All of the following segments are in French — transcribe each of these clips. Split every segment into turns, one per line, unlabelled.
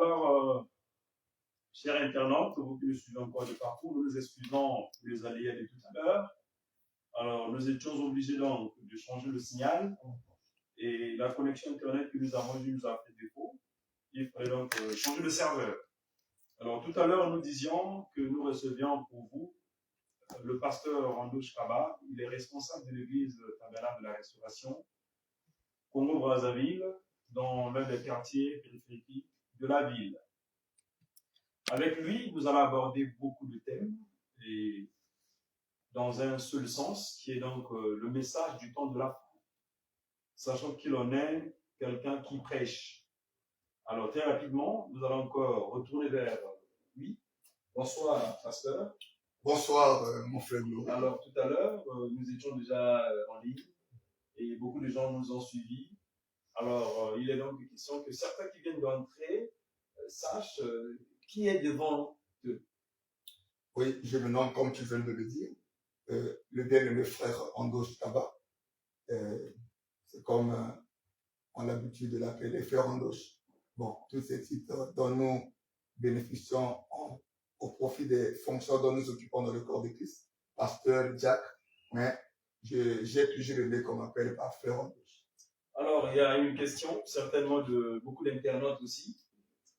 Alors, chers internautes, vous qui nous suivez encore de partout, nous nous excusons pour les aléas de tout à l'heure. Alors, nous étions obligés donc de changer le signal et la connexion Internet que nous avons eue nous a fait défaut. Il fallait donc changer de serveur. Alors, tout à l'heure, nous disions que nous recevions pour vous le pasteur Andouche Kaba. Il est responsable de l'église Tabernacle de la Restauration, Congo-Brazzaville, dans l'un des quartiers périphériques de la ville. Avec lui, nous allons aborder beaucoup de thèmes et dans un seul sens, qui est donc le message du temps de la fin, sachant qu'il en est quelqu'un qui prêche. Alors, très rapidement, nous allons encore retourner vers lui. Bonsoir, pasteur.
Bonsoir, mon frère Glo.
Alors, tout à l'heure, nous étions déjà en ligne et beaucoup de gens nous ont suivis. Alors, il est donc question que certains qui viennent d'entrer sachent qui est devant eux.
Oui, je me nomme, comme tu viens de le dire, le bien-aimé frère Andouche Kaba. C'est comme on a l'habitude de l'appeler frère Andouche. Bon, tous ces titres dont nous bénéficions au profit des fonctions dont nous occupons dans le corps de Christ, pasteur, Jack, mais j'ai toujours aimé qu'on m'appelle par frère Andouche.
Alors, il y a une question, certainement de beaucoup d'internautes aussi.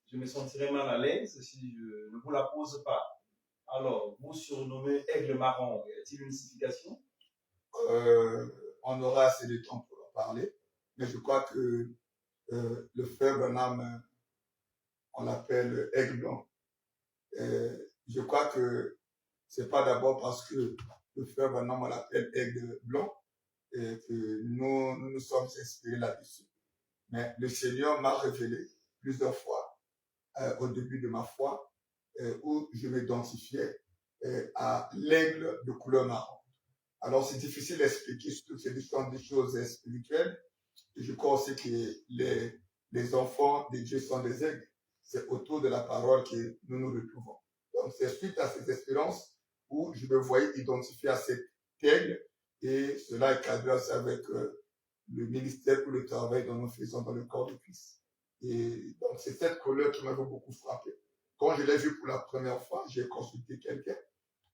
Je me sentirais mal à l'aise si je ne vous la pose pas. Alors, vous surnommez Aigle Marron, y a-t-il une signification?
On aura assez de temps pour en parler, mais je crois que le frère Branham, on l'appelle Aigle Blanc. Je crois que c'est pas d'abord parce que le frère Branham, on l'appelle Aigle Blanc, et que nous sommes inspirés là-dessus. Mais le Seigneur m'a révélé plusieurs fois, au début de ma foi, où je m'identifiais à l'aigle de couleur marron. Alors c'est difficile d'expliquer, surtout que c'est des choses spirituelles. Et je crois aussi que les enfants de Dieu sont des aigles. C'est autour de la parole que nous nous retrouvons. Donc c'est suite à cette expérience où je me voyais identifié à cet aigle, et cela est cadré aussi avec le ministère ou le travail dont nous faisons dans le corps de Christ. Et donc c'est cette couleur qui m'avait beaucoup frappé. Quand je l'ai vu pour la première fois, j'ai consulté quelqu'un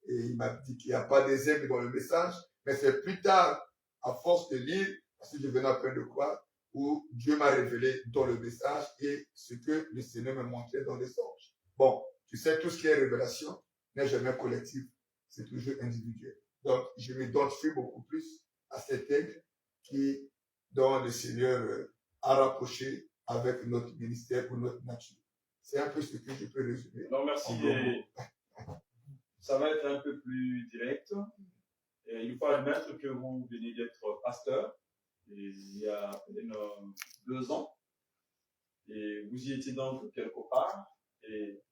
et il m'a dit qu'il n'y a pas des aigles dans le message, mais c'est plus tard, à force de lire, parce que je venais après de quoi, où Dieu m'a révélé dans le message et ce que le Seigneur me montrait dans les anges. Bon, tu sais, tout ce qui est révélation n'est jamais collectif, c'est toujours individuel. Donc, je m'identifie beaucoup plus à cet aigle dont le Seigneur a rapproché avec notre ministère ou notre nature. C'est un peu ce que je peux résumer.
Non, merci. Ça va être un peu plus direct. Et il faut admettre que vous venez d'être pasteur il y a 2 ans. Et vous y étiez donc quelque part. Et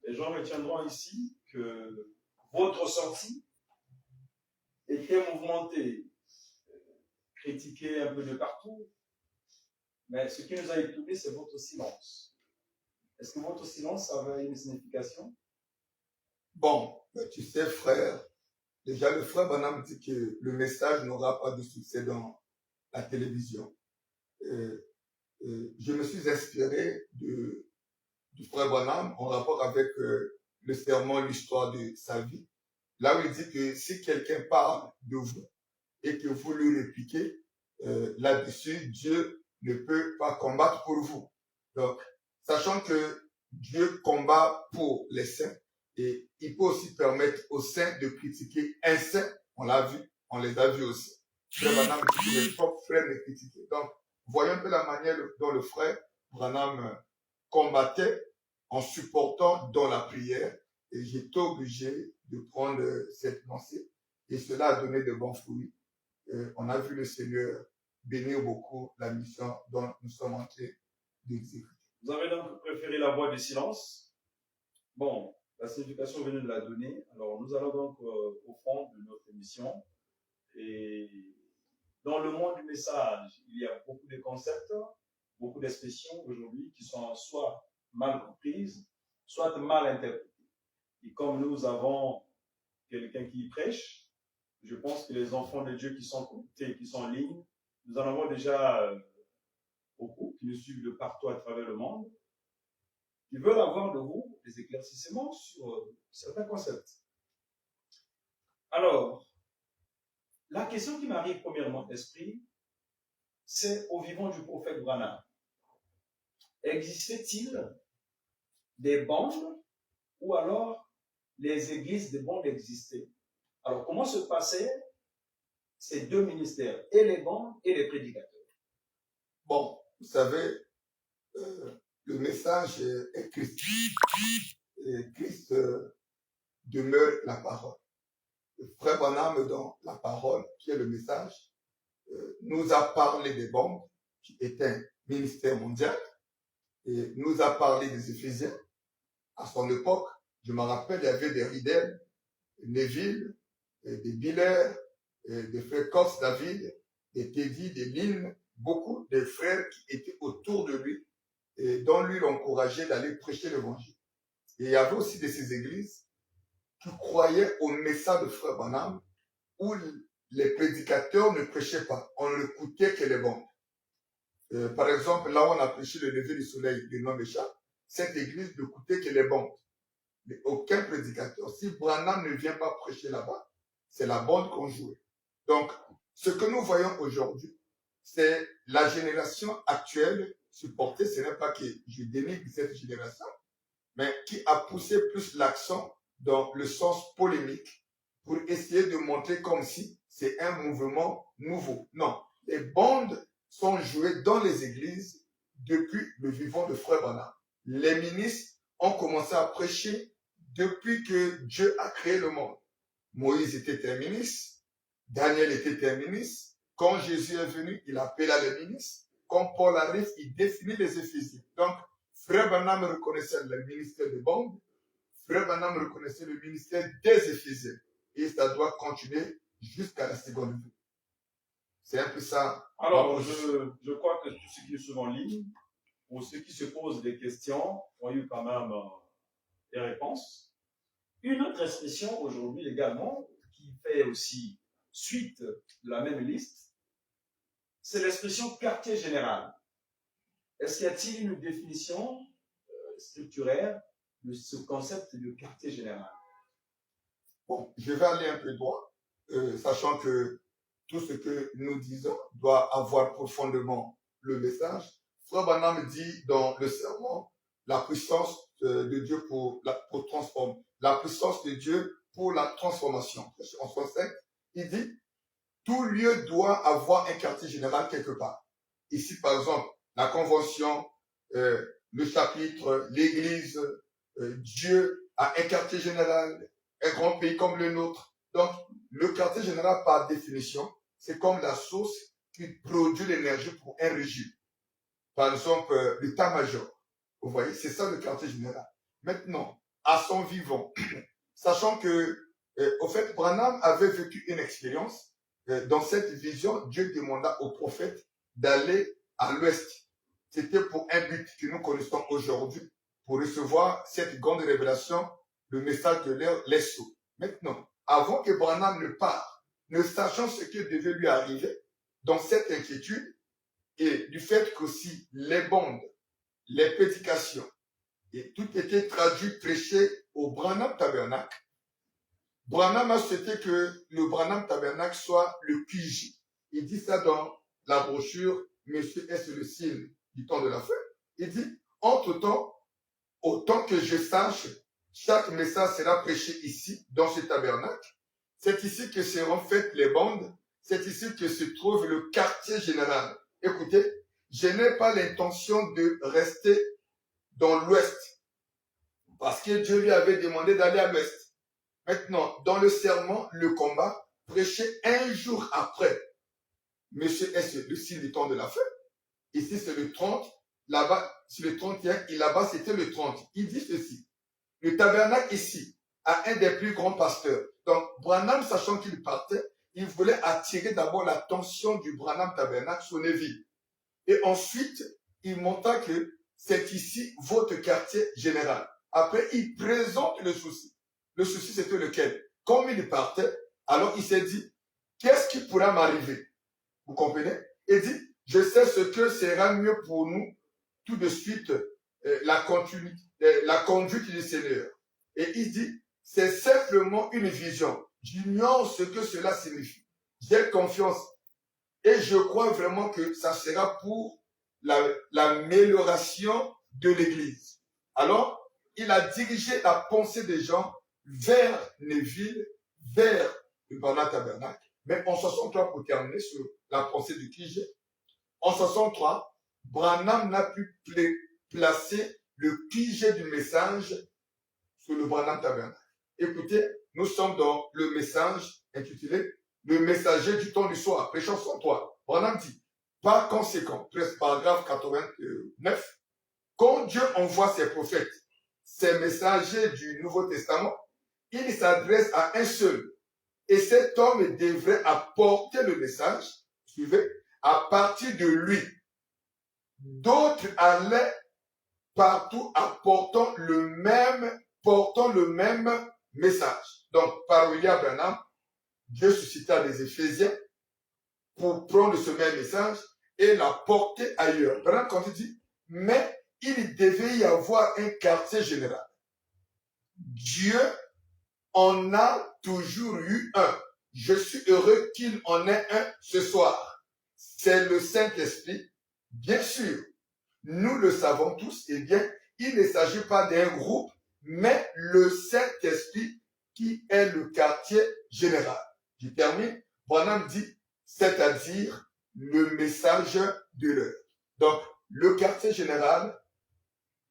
les gens retiendront ici que votre sortie était mouvementée, critiquée un peu de partout. Mais ce qui nous a étonnés, c'est votre silence. Est-ce que votre silence avait une signification?
Bon, tu sais, frère, déjà le frère Branham dit que le message n'aura pas de succès dans la télévision. Je me suis inspiré du frère Branham en rapport avec le sermon, l'histoire de sa vie. Là où il dit que si quelqu'un parle de vous et que vous lui répliquez là-dessus, Dieu ne peut pas combattre pour vous. Donc, sachant que Dieu combat pour les saints, et il peut aussi permettre aux saints de critiquer un saint, on l'a vu, on les a vus aussi. Frère Branham dit que les propres frères les critiquaient. Donc, voyons un peu la manière dont le frère Branham combattait en supportant dans la prière, et j'étais obligé de prendre cette lancée, et cela a donné de bons fruits. On a vu le Seigneur bénir beaucoup la mission dont nous sommes en train d'exécuter.
Vous avez donc préféré la voie du silence. Bon, la signification venait de la donner. Alors, nous allons donc au fond de notre émission. Et dans le monde du message, il y a beaucoup de concepts, beaucoup d'expressions aujourd'hui qui sont soit mal comprises, soit mal interprétées. Et comme nous avons quelqu'un qui prêche, je pense que les enfants de Dieu qui sont connectés, qui sont en ligne, nous en avons déjà beaucoup qui nous suivent de partout à travers le monde. qui veulent avoir de vous des éclaircissements sur certains concepts. Alors, la question qui m'arrive premièrement à l'esprit, c'est au vivant du prophète Branham. Existait-il des bandes ou alors les églises des bandes existaient? Alors, comment se passaient ces deux ministères, et les bandes et les prédicateurs?
Bon, vous savez, le message est Christ. Et Christ demeure la parole. Le frère Branham, dans la parole, qui est le message, nous a parlé des bandes, qui est un ministère mondial, et nous a parlé des Éphésiens. À son époque, je me rappelle, il y avait des Riddell, Neville, des Biller, des frères Cox David, des Teddy, des Lynn, beaucoup de frères qui étaient autour de lui et dont lui l'encourageait d'aller prêcher l'évangile. Et il y avait aussi de ces églises qui croyaient au message de frère Branham où les prédicateurs ne prêchaient pas, on n'écoutait que les bandes. Par exemple, là où on a prêché le lever du soleil du nom de chat, cette église n'écoutait que les bandes. Mais aucun prédicateur. Si Branham ne vient pas prêcher là-bas, c'est la bande qu'on jouait. Donc, ce que nous voyons aujourd'hui, c'est la génération actuelle supportée. Ce n'est pas que je dénigre cette génération, mais qui a poussé plus l'accent dans le sens polémique pour essayer de montrer comme si c'est un mouvement nouveau. Non, les bandes sont jouées dans les églises depuis le vivant de frère Branham. Les ministres ont commencé à prêcher depuis que Dieu a créé le monde. Moïse était un ministre, Daniel était un ministre. Quand Jésus est venu, il appela les ministres. Quand Paul arrive, il définit les Éphésiens. Donc, frère Branham reconnaissait le ministère de bande, frère Branham reconnaissait le ministère des Éphésiens. Et ça doit continuer jusqu'à la seconde vie. C'est un peu ça.
Alors, je crois que tous ceux qui sont en ligne, ou ceux qui se posent des questions, ont eu quand même des réponses. Une autre expression aujourd'hui également, qui fait aussi suite de la même liste, c'est l'expression quartier général. Est-ce qu'il y a-t-il une définition structurelle de ce concept de quartier général?
Bon, je vais aller un peu droit, sachant que tout ce que nous disons doit avoir profondément le message. Frère Branham dit dans le sermon la puissance de Dieu pour transformer, la puissance de Dieu pour la transformation. En 65, il dit tout lieu doit avoir un quartier général quelque part. Ici, par exemple, la convention, le chapitre, l'église, Dieu a un quartier général, un grand pays comme le nôtre. Donc, le quartier général, par définition, c'est comme la source qui produit l'énergie pour un régime. Par exemple, l'état-major. Vous voyez, c'est ça le quartier général. Maintenant, à son vivant, sachant que, au fait, Branham avait vécu une expérience. Dans cette vision, Dieu demanda au prophète d'aller à l'ouest. C'était pour un but que nous connaissons aujourd'hui, pour recevoir cette grande révélation, le message de l'Esso. Maintenant, avant que Branham ne parte, ne sachant ce qui devait lui arriver, dans cette inquiétude, et du fait qu'aussi les bandes, les prédications, et tout était traduit, prêché au Branham Tabernacle. Branham a souhaité que le Branham Tabernacle soit le QJ. Il dit ça dans la brochure Monsieur est le signe du temps de la fin. Il dit, entre-temps, autant que je sache, chaque message sera prêché ici, dans ce tabernacle. C'est ici que seront faites les bandes. C'est ici que se trouve le quartier général. Écoutez, je n'ai pas l'intention de rester dans l'ouest. Parce que Dieu lui avait demandé d'aller à l'ouest. Maintenant, dans le serment, le combat, prêché un jour après. Monsieur est le signe du temps de la fin. Ici, c'est le 30. Là-bas, c'est le 31. Et là-bas, c'était le 30. Il dit ceci. Le tabernacle ici a un des plus grands pasteurs. Donc, Branham, sachant qu'il partait, il voulait attirer d'abord l'attention du Branham Tabernacle sur les villes. Et ensuite, il montra que c'est ici votre quartier général. Après, il présente le souci. Le souci, c'était lequel? Comme il partait, alors il s'est dit, qu'est-ce qui pourra m'arriver? Vous comprenez? Il dit, je sais ce que sera mieux pour nous tout de suite, la la conduite du Seigneur. Et il dit, c'est simplement une vision. J'ignore ce que cela signifie. J'ai confiance et je crois vraiment que ça sera pour l'amélioration de l'Église. Alors, il a dirigé la pensée des gens vers Neville, vers le Branham Tabernacle. Mais en 63, pour terminer sur la pensée du QG, en 63, Branham n'a pu placer le QG du message sur le Branham Tabernacle. Écoutez, nous sommes dans le message intitulé « Le messager du temps du soir », prêchant 103. Branham dit, par conséquent, paragraphe 89, quand Dieu envoie ses prophètes, ses messagers du Nouveau Testament, il s'adresse à un seul. Et cet homme devrait apporter le message, suivez, à partir de lui. D'autres allaient partout portant le même message. Donc, par William Branham, Dieu suscita des Éphésiens pour prendre ce même message et la porter ailleurs. Branham, quand il dit, mais il devait y avoir un quartier général. Dieu en a toujours eu un. Je suis heureux qu'il en ait un ce soir. C'est le Saint-Esprit. Bien sûr, nous le savons tous, eh bien, il ne s'agit pas d'un groupe, mais le Saint-Esprit qui est le quartier général. Je termine. Branham dit, c'est-à-dire le message de l'heure. Donc, le quartier général,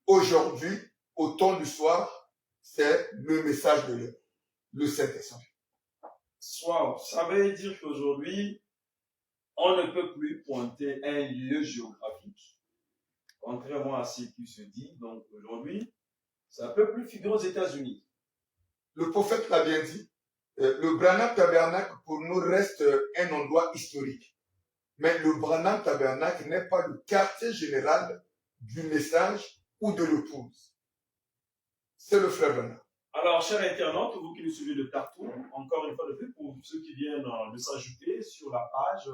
aujourd'hui, au temps du soir, c'est le message de l'heure, le Saint-Esprit.
Soit, ça veut dire qu'aujourd'hui, on ne peut plus pointer un lieu géographique, contrairement à ce qui se dit. Donc aujourd'hui, ça ne peut plus figurer aux États-Unis.
Le prophète l'a bien dit, le Branham Tabernacle pour nous reste un endroit historique. Mais le Branham Tabernacle n'est pas le quartier général du message ou de l'épouse. C'est le frère Branham.
Alors, chers internautes, vous qui nous suivez de partout, encore une fois de plus, pour ceux qui viennent de s'ajouter sur la page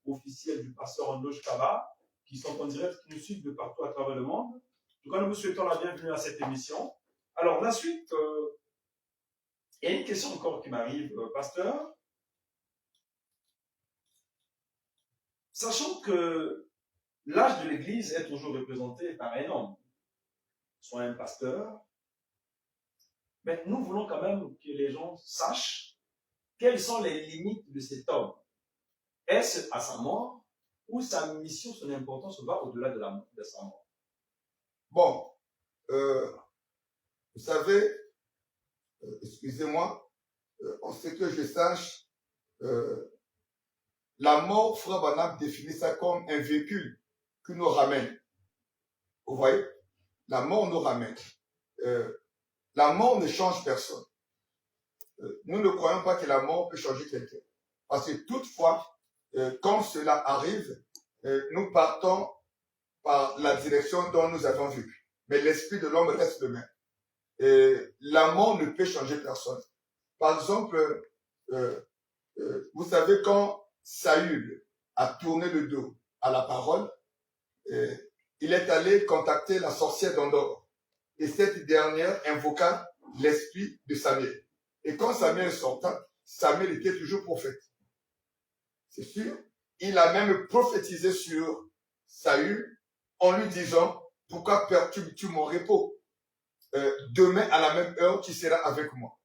officielle du pasteur Andoche Kaba, qui sont en direct, qui nous suivent de partout à travers le monde. En tout cas, nous vous souhaitons la bienvenue à cette émission. Alors, la suite, il y a une question encore qui m'arrive, pasteur. Sachant que l'âge de l'Église est toujours représenté par un homme, soit un pasteur, mais nous voulons quand même que les gens sachent quelles sont les limites de cet homme. Est-ce à sa mort ou sa mission, son importance va au-delà de sa mort?
Bon, vous savez, excusez-moi, en ce que je sache, la mort, frère Branham définit ça comme un véhicule qui nous ramène. Vous voyez? La mort nous ramène. La mort ne change personne. Nous ne croyons pas que la mort peut changer quelqu'un. Parce que toutefois, quand cela arrive, nous partons par la direction dont nous avons vu. Mais l'esprit de l'homme reste le même. La mort ne peut changer personne. Par exemple, vous savez, quand Saül a tourné le dos à la parole, il est allé contacter la sorcière d'Endor. Et cette dernière invoqua l'esprit de Samuel. Et quand Samuel sortait, Samuel était toujours prophète. C'est sûr. Il a même prophétisé sur Saül en lui disant, pourquoi perturbes-tu mon repos? Demain à la même heure, tu seras avec moi.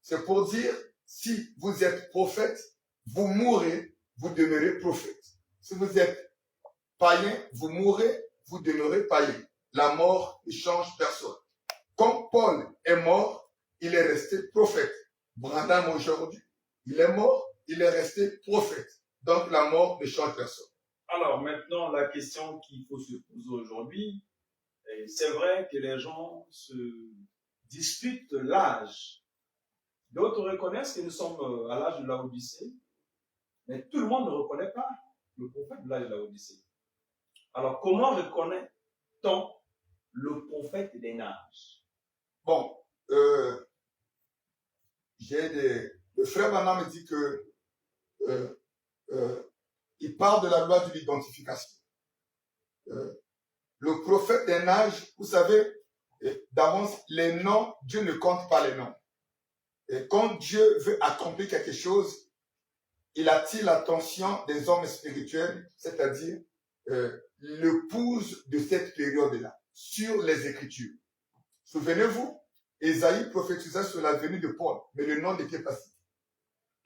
C'est pour dire, si vous êtes prophète, vous mourrez, vous demeurez prophète. Si vous êtes païen, vous mourrez, vous demeurez païen. La mort ne change personne. Quand Paul est mort, il est resté prophète. Branham aujourd'hui, il est mort, il est resté prophète. Donc la mort ne change personne.
Alors maintenant, la question qu'il faut se poser aujourd'hui, c'est vrai que les gens se disputent l'âge. D'autres reconnaissent que nous sommes à l'âge de la Odyssée, mais tout le monde ne reconnaît pas le prophète de l'âge de la Odyssée. Alors comment reconnaît-on le prophète des âges?
Bon, le frère Branham me dit que il parle de la loi de l'identification. Le prophète d'un âge, vous savez, d'avance, les noms, Dieu ne compte pas les noms. Et quand Dieu veut accomplir quelque chose, il attire l'attention des hommes spirituels, c'est-à-dire l'épouse de cette période-là, sur les Écritures. Souvenez-vous, Ésaïe prophétisait sur la venue de Paul, mais le nom n'était pas cité.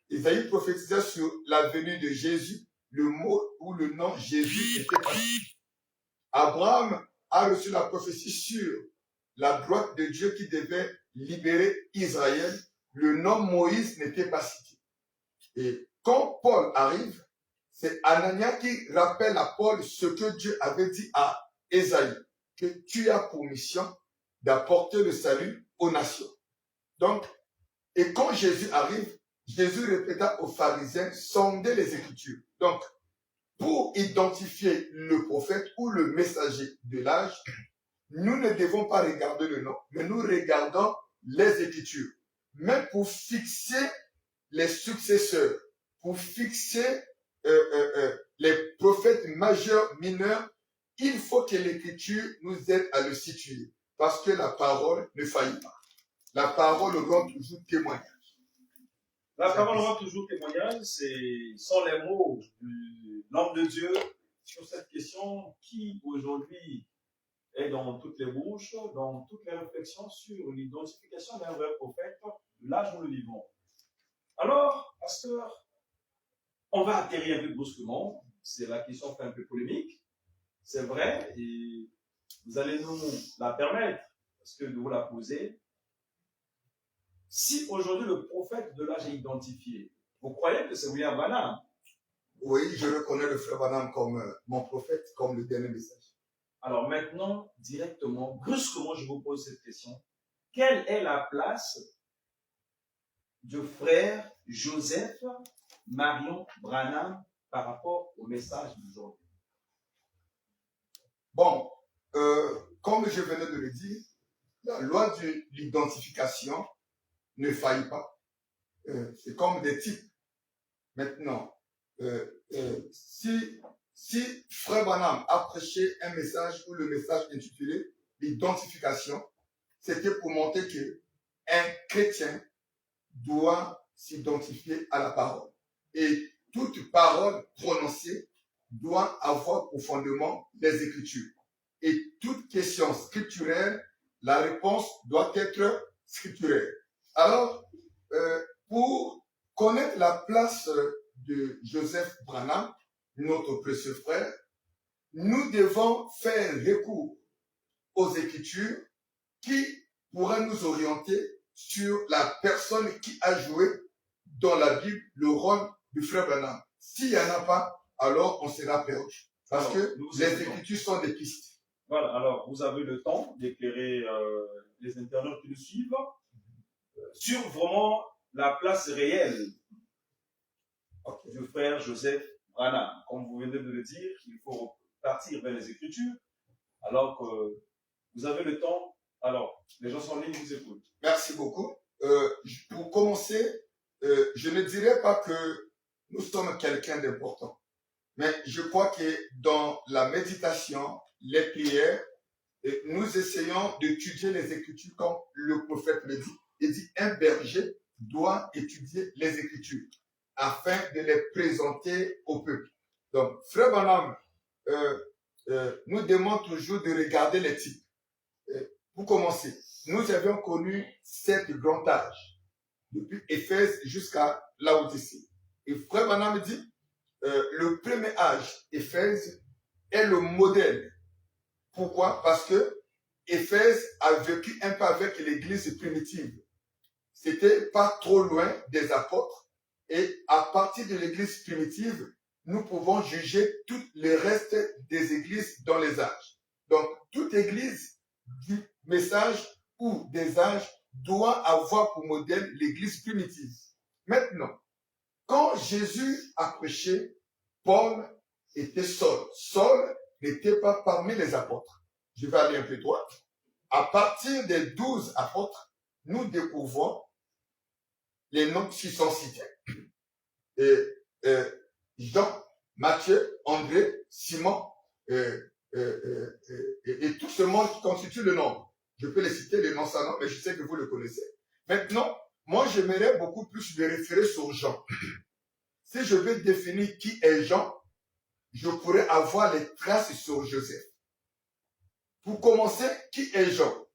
Ésaïe prophétisait sur la venue de Jésus, le mot ou le nom Jésus n'était pas cité. Abraham a reçu la prophétie sur la droite de Dieu qui devait libérer Israël. Le nom Moïse n'était pas cité. Et quand Paul arrive, c'est Anania qui rappelle à Paul ce que Dieu avait dit à Ésaïe, que tu as pour mission d'apporter le salut aux nations. Donc, et quand Jésus arrive, Jésus répéta aux pharisiens, sondez les Écritures. Donc, pour identifier le prophète ou le messager de l'âge, nous ne devons pas regarder le nom, mais nous regardons les Écritures. Même pour fixer les successeurs, pour fixer les prophètes majeurs, mineurs, il faut que l'Écriture nous aide à le situer. Parce que la parole ne faillit pas. La parole rend toujours témoignage.
La parole rend toujours témoignage, sont les mots de l'homme de Dieu sur cette question qui aujourd'hui est dans toutes les bouches, dans toutes les réflexions sur l'identification d'un vrai prophète de l'âge où nous vivons. Alors, pasteur, on va atterrir un peu brusquement. C'est la question fait un peu polémique. C'est vrai, et vous allez nous la permettre, parce que de vous la poser. Si aujourd'hui le prophète de l'âge est identifié, vous croyez que c'est William Branham?
Oui, je reconnais le frère Branham comme mon prophète, comme le dernier message.
Alors maintenant, directement, brusquement, je vous pose cette question. Quelle est la place du frère Joseph Marion Branham par rapport au message d'aujourd'hui?
Bon, comme je venais de le dire, la loi de l'identification ne faillit pas. C'est comme des types. Maintenant, si Frère Branham a prêché un message ou le message intitulé l'identification, c'était pour montrer que un chrétien doit s'identifier à la parole. Et toute parole prononcée doit avoir pour fondement les Écritures. Et toute question scripturelle, la réponse doit être scripturaire. Alors, pour connaître la place de Joseph Branham, notre précieux frère, nous devons faire recours aux Écritures qui pourraient nous orienter sur la personne qui a joué dans la Bible le rôle du frère Branham. S'il n'y en a pas, alors on sera perdu. Parce que les Écritures sont des pistes.
Voilà, alors vous avez le temps d'éclairer les internautes qui nous suivent sur vraiment la place réelle du frère Joseph Branham. Comme vous venez de le dire, il faut partir vers les Écritures. Alors que vous avez le temps, alors les gens sont en ligne, vous écoutent.
Merci beaucoup. Pour commencer, je ne dirais pas que nous sommes quelqu'un d'important. Mais je crois que dans la méditation, les prières, nous essayons d'étudier les Écritures comme le prophète le dit. Il dit, un berger doit étudier les Écritures afin de les présenter au peuple. Donc, frère Branham nous demande toujours de regarder les types. Pour commencer, nous avions connu 7 grands âges, depuis Éphèse jusqu'à Laodicée. Et frère Branham dit, le premier âge, Éphèse, est le modèle. Pourquoi? Parce que Éphèse a vécu un peu avec l'église primitive. C'était pas trop loin des apôtres. Et à partir de l'église primitive, nous pouvons juger tout le reste des églises dans les âges. Donc, toute église du message ou des âges doit avoir pour modèle l'église primitive. Maintenant, quand Jésus a prêché, Paul était seul. Saul n'était pas parmi les apôtres. Je vais aller un peu droit. À partir des 12 apôtres, nous découvrons les noms qui sont cités. Jean, Matthieu, André, Simon, et tout ce monde qui constitue le nombre. Je peux les citer, les noms sans nom, mais je sais que vous le connaissez. Maintenant, moi, j'aimerais beaucoup plus me référer sur Jean. Si je veux définir qui est Jean, je pourrais avoir les traces sur Joseph. Pour commencer, qui est Jean?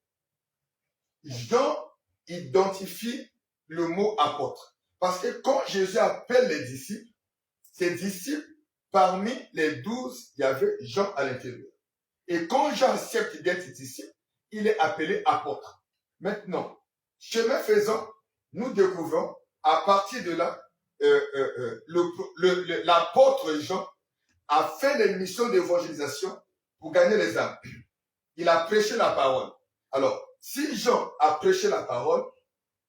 Jean identifie le mot apôtre. Parce que quand Jésus appelle les disciples, ses disciples, parmi les 12, il y avait Jean à l'intérieur. Et quand Jean accepte d'être disciple, il est appelé apôtre. Maintenant, chemin faisant, nous découvrons, à partir de là, l'apôtre Jean a fait des missions d'évangélisation pour gagner les âmes. Il a prêché la parole. Alors, si Jean a prêché la parole,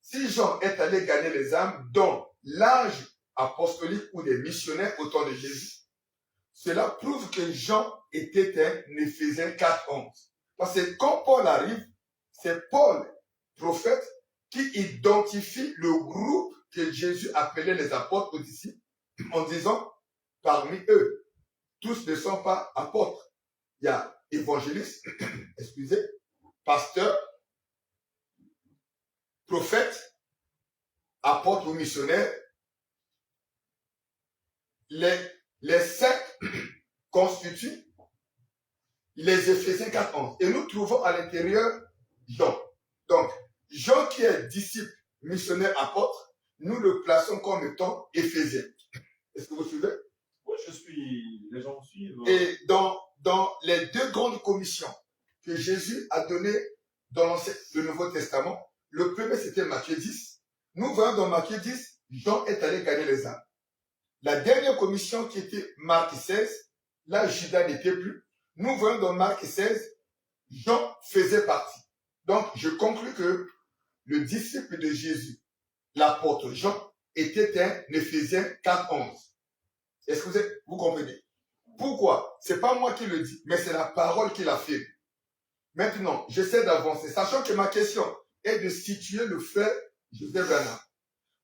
si Jean est allé gagner les âmes dans l'âge apostolique ou des missionnaires au temps de Jésus, cela prouve que Jean était un Éphésiens 4:11. Parce que quand Paul arrive, c'est Paul, prophète, qui identifie le groupe que Jésus appelait les apôtres aux disciples en disant, parmi eux, tous ne sont pas apôtres. Il y a évangéliste, excusez, pasteur, prophète, apôtre ou missionnaire. Les 5 constituent les Éphésiens 4:11. Et nous trouvons à l'intérieur Jean. Donc, Jean qui est disciple, missionnaire, apôtre, nous le plaçons comme étant Éphésien. Est-ce que vous suivez?
Oui, je suis. Les gens suivent.
Et dans les 2 grandes commissions que Jésus a données dans le Nouveau Testament, le premier c'était Matthieu 10. Nous voyons dans Matthieu 10, Jean est allé gagner les âmes. La dernière commission qui était Marc 16, là Judas n'était plus. Nous voyons dans Marc 16, Jean faisait partie. Donc je conclus que le disciple de Jésus, l'apôtre Jean, était un Éphésiens 4:11. Est-ce que vous comprenez? Pourquoi? C'est pas moi qui le dis, mais c'est la parole qui l'affirme. Maintenant, j'essaie d'avancer, sachant que ma question est de situer le frère Joseph Branham.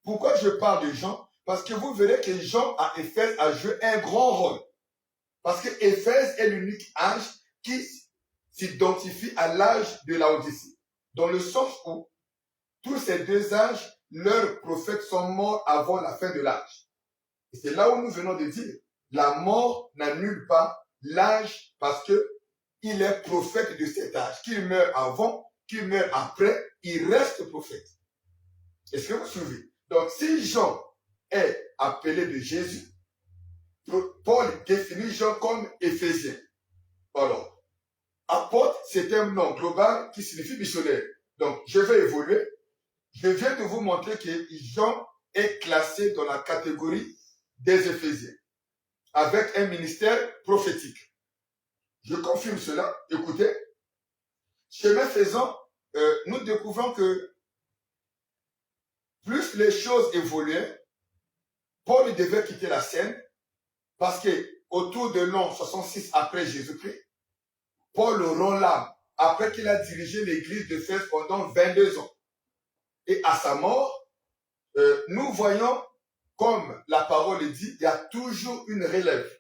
Pourquoi je parle de Jean? Parce que vous verrez que Jean à Éphèse a joué un grand rôle. Parce que Éphèse est l'unique âge qui s'identifie à l'âge de la Odyssée. Dans le sens où tous ces 2 âges, leurs prophètes sont morts avant la fin de l'âge. Et c'est là où nous venons de dire, la mort n'annule pas l'âge parce que il est prophète de cet âge. Qu'il meurt avant, qu'il meurt après, il reste prophète. Est-ce que vous suivez? Donc si Jean est appelé de Jésus, Paul définit Jean comme Éphésien. Alors, apôtre, c'est un nom global qui signifie missionnaire. Donc, je vais évoluer. Je viens de vous montrer que Jean est classé dans la catégorie des Éphésiens, avec un ministère prophétique. Je confirme cela. Écoutez, chemin faisant, nous découvrons que plus les choses évoluaient, Paul devait quitter la scène parce que autour de l'an 66 après Jésus-Christ, Paul rend l'âme après qu'il a dirigé l'église d'Éphèse pendant 22 ans. Et à sa mort, nous voyons, comme la parole dit, il y a toujours une relève.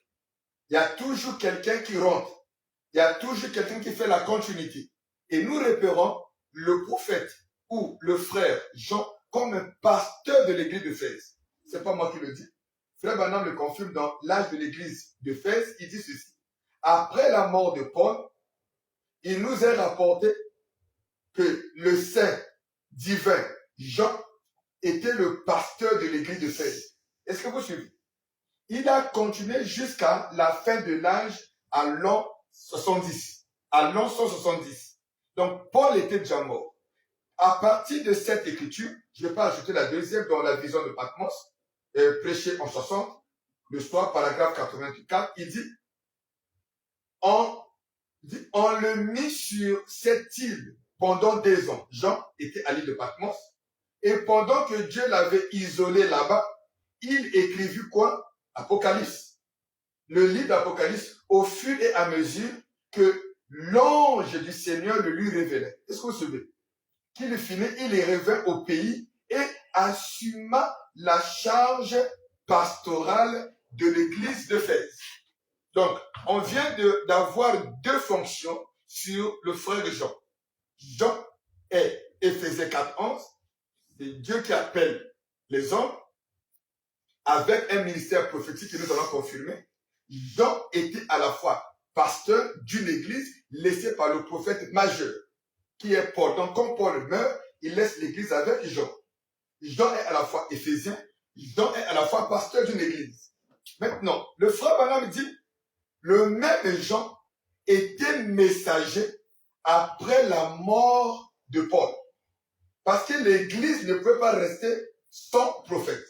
Il y a toujours quelqu'un qui rentre. Il y a toujours quelqu'un qui fait la continuité. Et nous repérons le prophète ou le frère Jean comme un pasteur de l'église d'Éphèse. C'est pas moi qui le dis. Frère Branham le confirme dans l'âge de l'église d'Éphèse. Il dit ceci. Après la mort de Paul, il nous est rapporté que le saint divin Jean était le pasteur de l'église d'Éphèse. Est-ce que vous suivez? Il a continué jusqu'à la fin de l'âge à l'an 70, à l'an 170. Donc, Paul était déjà mort. À partir de cette écriture, je vais pas ajouter la deuxième dans la vision de Patmos, prêchée en 60, le soir, paragraphe 84, il dit, on le mit sur cette île pendant 2 ans. Jean était à l'île de Patmos. Et pendant que Dieu l'avait isolé là-bas, il écrivit quoi? Apocalypse. Le livre d'Apocalypse, au fur et à mesure que l'ange du Seigneur le lui révélait. Est-ce que vous savez? Qu'il finit, il est revint au pays et assuma la charge pastorale de l'église d'Éphèse. Donc, on vient d'avoir 2 fonctions sur le frère Jean. Jean est Éphésiens 4:11. C'est Dieu qui appelle les hommes avec un ministère prophétique que nous allons confirmer. Jean était à la fois pasteur d'une église laissée par le prophète majeur, qui est Paul. Donc, quand Paul meurt, il laisse l'église avec Jean. Jean est à la fois éphésien, Jean est à la fois pasteur d'une église. Maintenant, le frère Branham dit, le même Jean était messager après la mort de Paul. Parce que l'église ne peut pas rester sans prophète.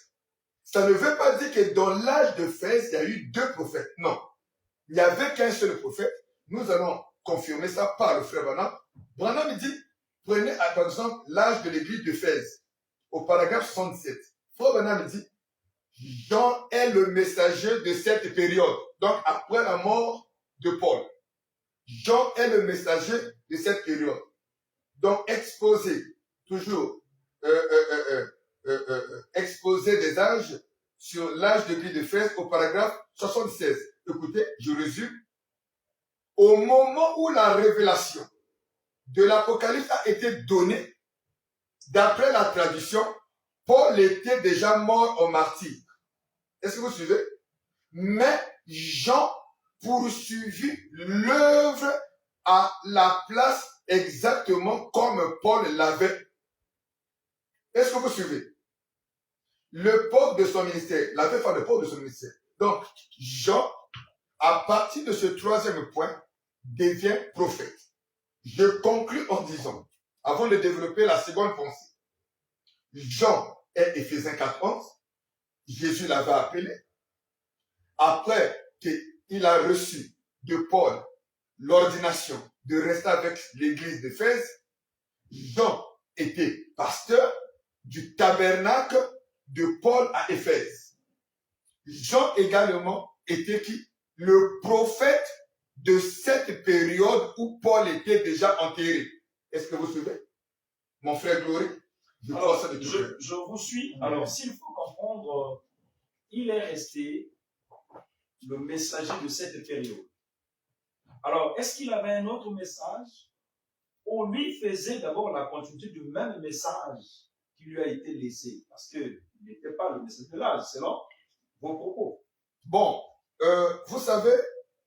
Ça ne veut pas dire que dans l'âge de Éphèse, il y a eu 2 prophètes. Non. Il n'y avait qu'un seul prophète. Nous allons confirmer ça par le frère Branham. Branham dit, prenez par exemple l'âge de l'église d'Éphèse, au paragraphe 67. Frère Branham dit, Jean est le messager de cette période. Donc après la mort de Paul. Jean est le messager de cette période. Donc exposé, toujours, exposé des âges sur l'âge de l'église d'Éphèse au paragraphe 76. Écoutez, je résume. Au moment où la révélation de l'Apocalypse a été donnée, d'après la tradition, Paul était déjà mort en martyr. Est-ce que vous suivez? Mais Jean poursuivit l'œuvre à la place exactement comme Paul l'avait. Est-ce que vous suivez? Le porte de son ministère, l'avait fait le porte de son ministère. Donc, Jean, à partir de ce 3e point, devient prophète. Je conclus en disant, avant de développer la seconde pensée, Jean est Éphésiens 4:11, Jésus l'avait appelé. Après qu'il a reçu de Paul l'ordination de rester avec l'église d'Éphèse, Jean était pasteur du tabernacle de Paul à Éphèse. Jean également était qui? Le prophète de cette période où Paul était déjà enterré. Est-ce que vous suivez? Mon frère Glory,
je vous suis. Alors, s'il faut comprendre, il est resté le messager de cette période. Alors, est-ce qu'il avait un autre message? Ou lui faisait d'abord la continuité du même message qui lui a été laissé? Parce qu'il n'était pas le messager de l'âge, selon vos propos.
Bon, vous savez,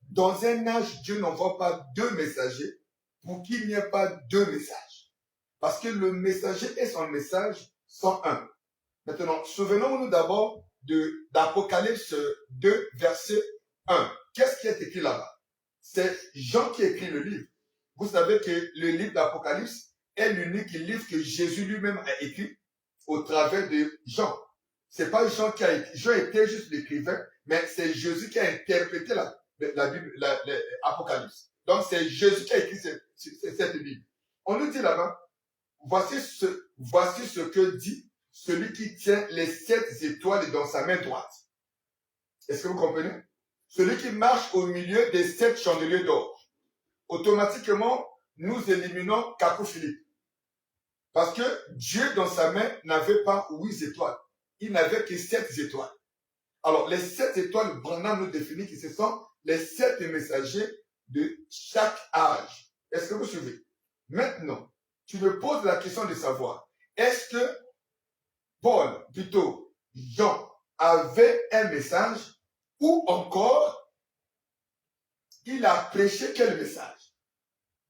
dans un âge, Dieu n'envoie pas 2 messagers pour qu'il n'y ait pas 2 messages. Parce que le messager et son message sont un. Maintenant, souvenons-nous d'abord d'Apocalypse 2, verset 1. Qu'est-ce qui est écrit là-bas? C'est Jean qui écrit le livre. Vous savez que le livre d'Apocalypse est l'unique livre que Jésus lui-même a écrit au travers de Jean. C'est pas Jean qui a écrit. Jean était juste l'écrivain, mais c'est Jésus qui a interprété la Bible, l'Apocalypse. Donc c'est Jésus qui a écrit cette Bible. On nous dit là-bas, voici ce que dit celui qui tient les 7 étoiles dans sa main droite. Est-ce que vous comprenez? Celui qui marche au milieu des 7 chandeliers d'or. Automatiquement, nous éliminons Capo Philippe. Parce que Dieu dans sa main n'avait pas 8 étoiles. Il n'avait que 7 étoiles. Alors, les 7 étoiles, Branham nous définit que ce sont les 7 messagers de chaque âge. Est-ce que vous suivez? Maintenant, tu me poses la question de savoir, est-ce que Paul, plutôt Jean, avait un message ou encore il a prêché quel message?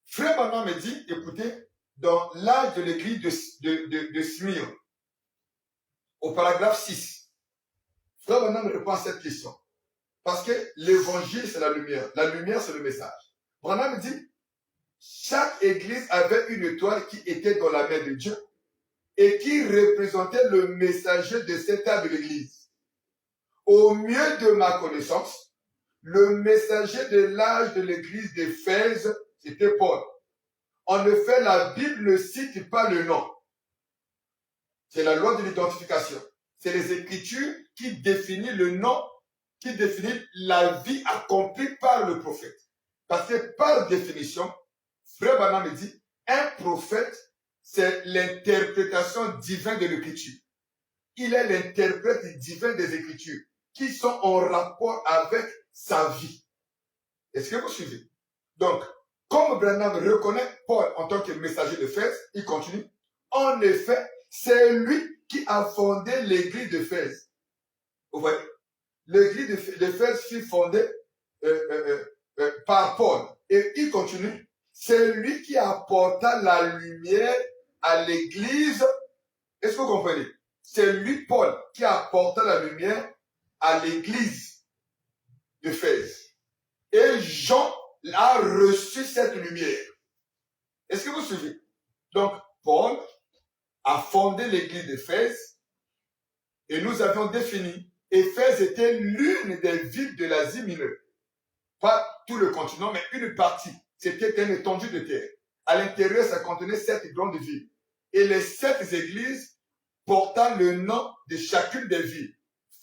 Frère Branham me dit, écoutez, dans l'âge de l'église de Smyrne, au paragraphe 6, Frère Branham répond à cette question. Parce que l'évangile, c'est la lumière. La lumière, c'est le message. Branham dit, chaque église avait une étoile qui était dans la main de Dieu et qui représentait le messager de cet âge de l'église. Au mieux de ma connaissance, le messager de l'âge de l'église d'Éphèse, c'était Paul. En effet, la Bible ne cite pas le nom. C'est la loi de l'identification. C'est les Écritures qui définissent le nom, qui définissent la vie accomplie par le prophète. Parce que par définition, Frère Branham me dit, un prophète, c'est l'interprétation divine de l'Écriture. Il est l'interprète divin des Écritures qui sont en rapport avec sa vie. Est-ce que vous suivez? Donc, comme Branham reconnaît Paul en tant que messager d'Éphèse, il continue. En effet, c'est lui qui a fondé l'église d'Éphèse. Vous voyez, l'église d'Éphèse fut fondée par Paul. Et il continue. C'est lui qui apporta la lumière à l'église. Est-ce que vous comprenez? C'est lui, Paul, qui apporta la lumière à l'église d'Éphèse. Et Jean a reçu cette lumière. Est-ce que vous suivez? Donc, Paul a fondé l'église d'Éphèse et nous avions défini Éphèse était l'une des villes de l'Asie mineure. Pas tout le continent, mais une partie. C'était une étendue de terre. À l'intérieur, ça contenait 7 grandes villes. Et les 7 églises portant le nom de chacune des villes.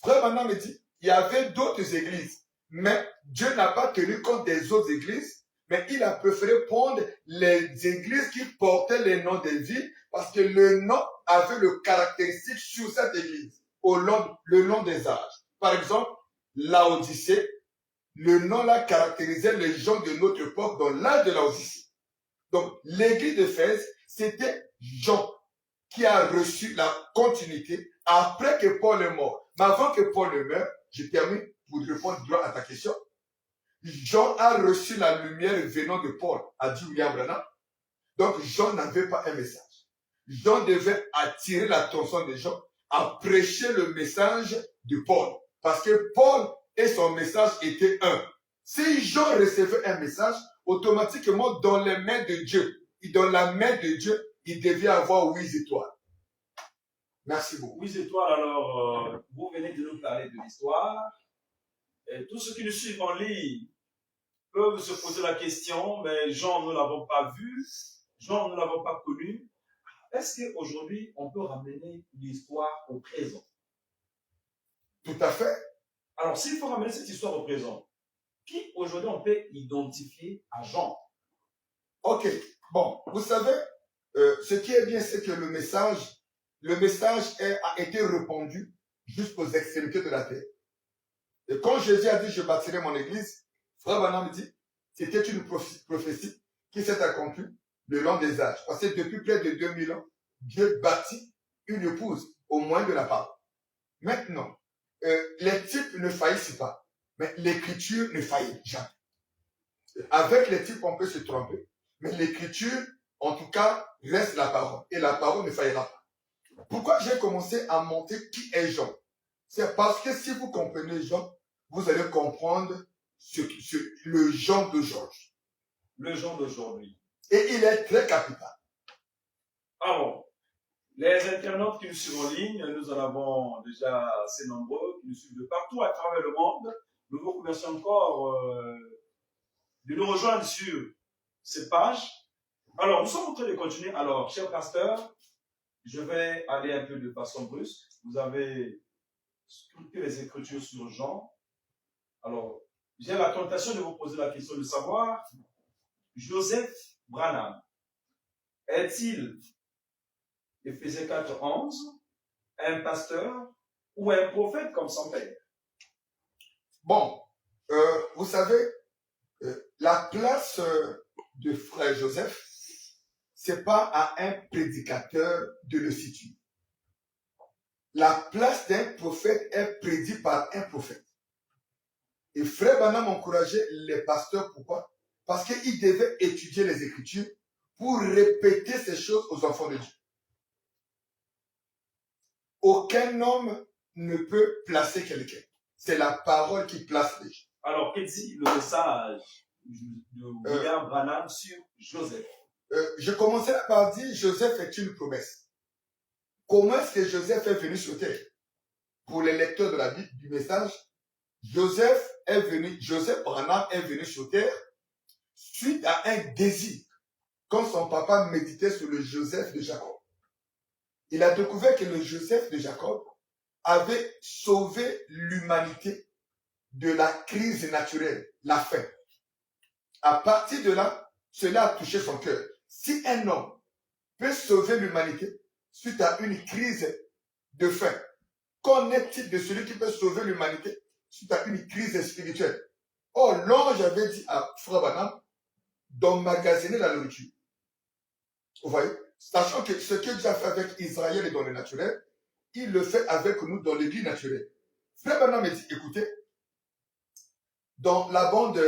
Frère Branham me dit, il y avait d'autres églises. Mais Dieu n'a pas tenu compte des autres églises, mais il a préféré prendre les églises qui portaient les noms des villes parce que le nom avait le caractéristique sur cette église le long des âges. Par exemple, Laodicée, le nom là caractérisait les gens de notre époque dans l'âge de Laodicée. Donc, l'église d'Éphèse, c'était Jean qui a reçu la continuité après que Paul est mort. Mais avant que Paul ne meure, je termine pour répondre droit à ta question. Jean a reçu la lumière venant de Paul, a dit William Branham. Donc, Jean n'avait pas un message. Jean devait attirer l'attention des gens à prêcher le message de Paul. Parce que Paul et son message étaient un. Si Jean recevait un message, automatiquement, dans les mains de Dieu, et dans la main de Dieu, il devait avoir 8 étoiles. Merci beaucoup.
8 étoiles, alors, vous venez de nous parler de l'histoire. Et tous ceux qui nous suivent en ligne peuvent se poser la question, mais Jean, nous ne l'avons pas vu, Jean, nous ne l'avons pas connu. Est-ce qu'aujourd'hui, on peut ramener l'histoire au présent?
Tout à fait.
Alors, s'il faut ramener cette histoire au présent, qui aujourd'hui on peut identifier à Jean?
Ok. Bon, vous savez, ce qui est bien, c'est que le message a été répandu jusqu'aux extrémités de la terre. Et quand Jésus a dit, je bâtirai mon église, Frère Branham dit, c'était une prophétie qui s'est accomplie le long des âges. Parce que depuis près de 2000 ans, Dieu bâtit une épouse au moins de la part. Maintenant, les types ne faillissent pas, mais l'écriture ne faillit jamais. Avec les types, on peut se tromper, mais l'écriture, en tout cas, reste la parole. Et la parole ne faillira pas. Pourquoi j'ai commencé à montrer qui est Jean? C'est parce que si vous comprenez Jean, vous allez comprendre le Jean de Georges.
Le Jean d'aujourd'hui.
Et il est très capital.
Alors, les internautes qui nous suivent en ligne, nous en avons déjà assez nombreux, qui nous suivent de partout à travers le monde. Nous vous remercions encore de nous rejoindre sur cette page. Alors, nous sommes en train de continuer. Alors, cher pasteur, je vais aller un peu de façon brusque. Vous avez scruté les Écritures sur Jean. Alors, j'ai la tentation de vous poser la question de savoir, Joseph Branham, est-il, Éphésiens 4, 11, un pasteur ou un prophète comme son père?
Bon, vous savez, la place de frère Joseph, c'est pas à un prédicateur de le situer. La place d'un prophète est prédite par un prophète. Et frère Branham encourageait les pasteurs, pourquoi? Parce qu'ils devaient étudier les Écritures pour répéter ces choses aux enfants de Dieu. Aucun homme ne peut placer quelqu'un. C'est la parole qui place les gens.
Alors, qu'est-ce que dit le message de William Branham sur Joseph?
Je commençais par dire Joseph est une promesse. Comment est-ce que Joseph est venu sur terre? Pour les lecteurs de la Bible, du message, Joseph Branham est venu sur terre suite à un désir. Quand son papa méditait sur le Joseph de Jacob, il a découvert que le Joseph de Jacob avait sauvé l'humanité de la crise naturelle, la faim. À partir de là, cela a touché son cœur. Si un homme peut sauver l'humanité suite à une crise de faim, qu'en est-il de celui qui peut sauver l'humanité suite à une crise spirituelle? Oh, l'ange avait dit à Frère Branham d'emmagasiner la nourriture. Vous voyez? Sachant que ce que Dieu a fait avec Israël et dans le naturel, il le fait avec nous dans le lit naturel. Frère Branham me dit, écoutez, dans la bande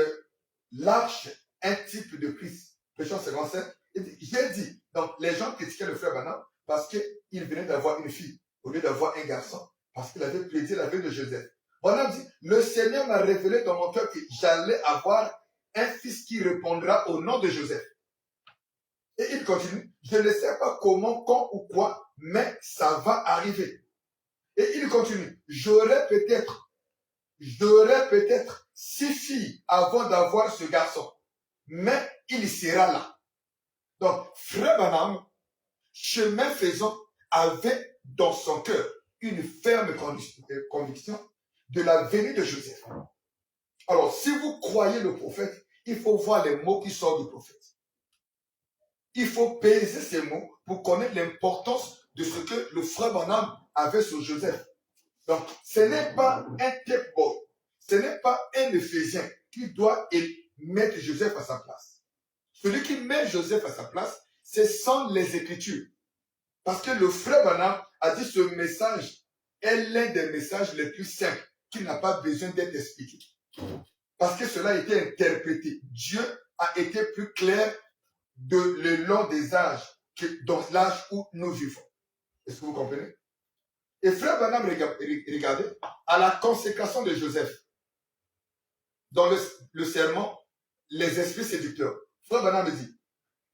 L'Arche, un type de Christ, Péchant 57, j'ai dit, donc les gens critiquaient le frère Branham parce qu'il venait d'avoir une fille au lieu d'avoir un garçon, parce qu'il avait prédit la vie de Joseph. Branham dit, le Seigneur m'a révélé dans mon cœur que j'allais avoir un fils qui répondra au nom de Joseph. Et il continue, je ne sais pas comment, quand ou quoi, mais ça va arriver. Et il continue, j'aurais peut-être 6 filles avant d'avoir ce garçon, mais il sera là. Donc, frère Branham, chemin faisant, avait dans son cœur une ferme conviction de la venue de Joseph. Alors, si vous croyez le prophète, il faut voir les mots qui sortent du prophète. Il faut peser ces mots pour connaître l'importance de ce que le frère Branham avait sur Joseph. Donc, ce n'est pas un tape-boy, ce n'est pas un Éphésien qui doit mettre Joseph à sa place. Celui qui met Joseph à sa place, c'est sans les Écritures. Parce que le frère Branham a dit ce message est l'un des messages les plus simples qui n'a pas besoin d'être expliqué. Parce que cela a été interprété. Dieu a été plus clair le long des âges que dans l'âge où nous vivons. Est-ce que vous comprenez? Et frère Branham, regardez, à la consécration de Joseph, dans le sermon, les esprits séducteurs, frère Branham me dit,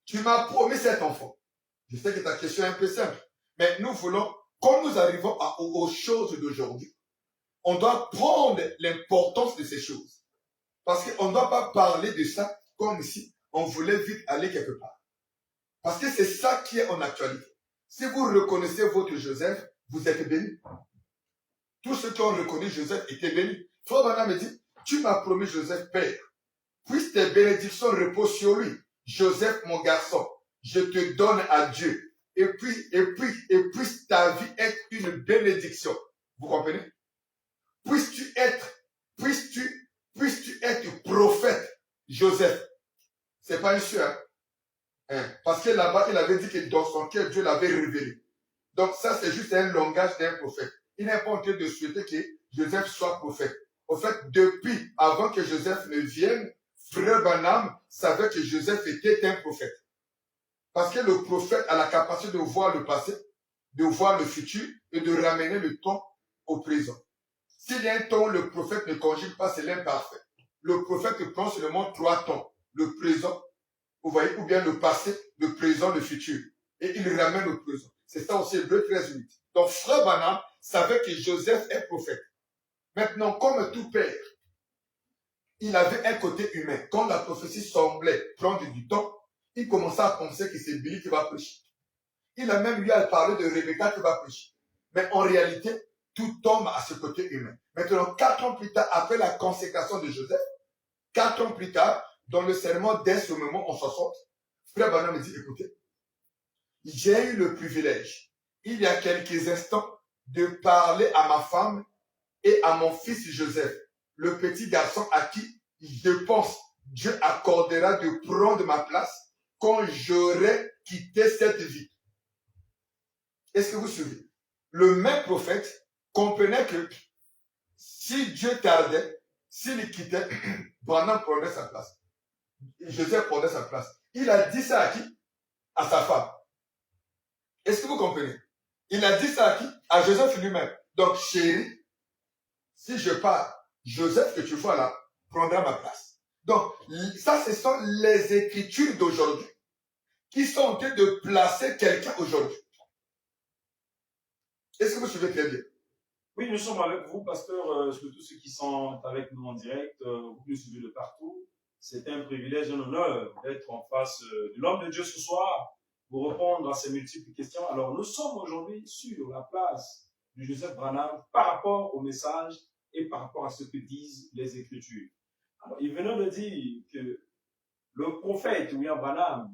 tu m'as promis cet enfant. Je sais que ta question est un peu simple, mais nous voulons, quand nous arrivons aux choses d'aujourd'hui, on doit prendre l'importance de ces choses. Parce qu'on ne doit pas parler de ça comme si on voulait vite aller quelque part. Parce que c'est ça qui est en actualité. Si vous reconnaissez votre Joseph, vous êtes béni. Tous ceux qui ont reconnu Joseph étaient bénis. Frère Branham me dit, tu m'as promis Joseph Père. Puisse tes bénédictions reposent sur lui. Joseph, mon garçon, je te donne à Dieu. Et puisse ta vie être une bénédiction. Vous comprenez? Puisses-tu être prophète, Joseph. C'est pas une sueur. Parce que là-bas, il avait dit que dans son cœur, Dieu l'avait révélé. Donc ça, c'est juste un langage d'un prophète. Il n'est pas en train de souhaiter que Joseph soit prophète. En fait, depuis, avant que Joseph ne vienne, frère Branham savait que Joseph était un prophète. Parce que le prophète a la capacité de voir le passé, de voir le futur et de ramener le temps au présent. S'il y a un temps où le prophète ne conjugue pas, c'est l'imparfait. Le prophète prend seulement 3 temps. Le présent, vous voyez, ou bien le passé, le présent, le futur. Et il ramène le présent. C'est ça aussi, Hébreux 13:8. Donc, frère Branham savait que Joseph est prophète. Maintenant, comme tout père, il avait un côté humain. Quand la prophétie semblait prendre du temps, il commença à penser que c'est Billy qui va prêcher. Il a même eu à parler de Rebecca qui va prêcher. Mais en réalité, tout tombe à ce côté humain. Maintenant, 4 ans plus tard, après la consécration de Joseph, 4 ans plus tard, dans le sermon dès ce moment en 60, frère Branham me dit, écoutez, j'ai eu le privilège, il y a quelques instants, de parler à ma femme et à mon fils Joseph, le petit garçon à qui, je pense, Dieu accordera de prendre ma place quand j'aurai quitté cette vie. Est-ce que vous suivez? Le même prophète comprenait que si Dieu tardait, s'il quittait, Branham prendrait sa place. Joseph prendrait sa place. Il a dit ça à qui? À sa femme. Est-ce que vous comprenez? Il a dit ça à qui? À Joseph lui-même. Donc, chérie, si je pars, Joseph que tu vois là, prendra ma place. Donc, ça, ce sont les écritures d'aujourd'hui qui sont en train de placer quelqu'un aujourd'hui. Est-ce que vous suivez très bien?
Oui, nous sommes avec vous, pasteur, surtout ceux qui sont avec nous en direct, vous nous suivez de partout. C'est un privilège et un honneur d'être en face de l'homme de Dieu ce soir pour répondre à ces multiples questions. Alors, nous sommes aujourd'hui sur la place de Joseph Branham par rapport au message et par rapport à ce que disent les Écritures. Alors, il venait de dire que le prophète William Branham,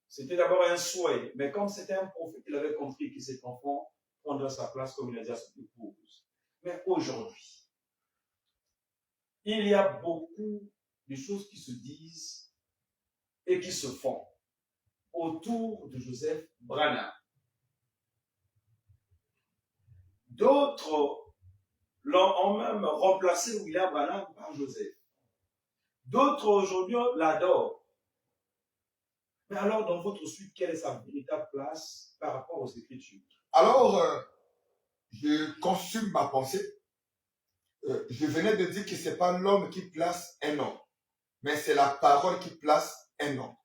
c'était d'abord un souhait, mais comme c'était un prophète, il avait compris que cet enfant prendrait sa place, comme il a dit à son épouse. Mais aujourd'hui, il y a beaucoup de choses qui se disent et qui se font autour de Joseph Branham. D'autres ont même remplacé William Branham par Joseph. D'autres aujourd'hui l'adorent. Mais alors, dans votre suite, quelle est sa véritable place par rapport aux Écritures?
Alors, je consume ma pensée. Je venais de dire que ce n'est pas l'homme qui place un homme, mais c'est la parole qui place un homme.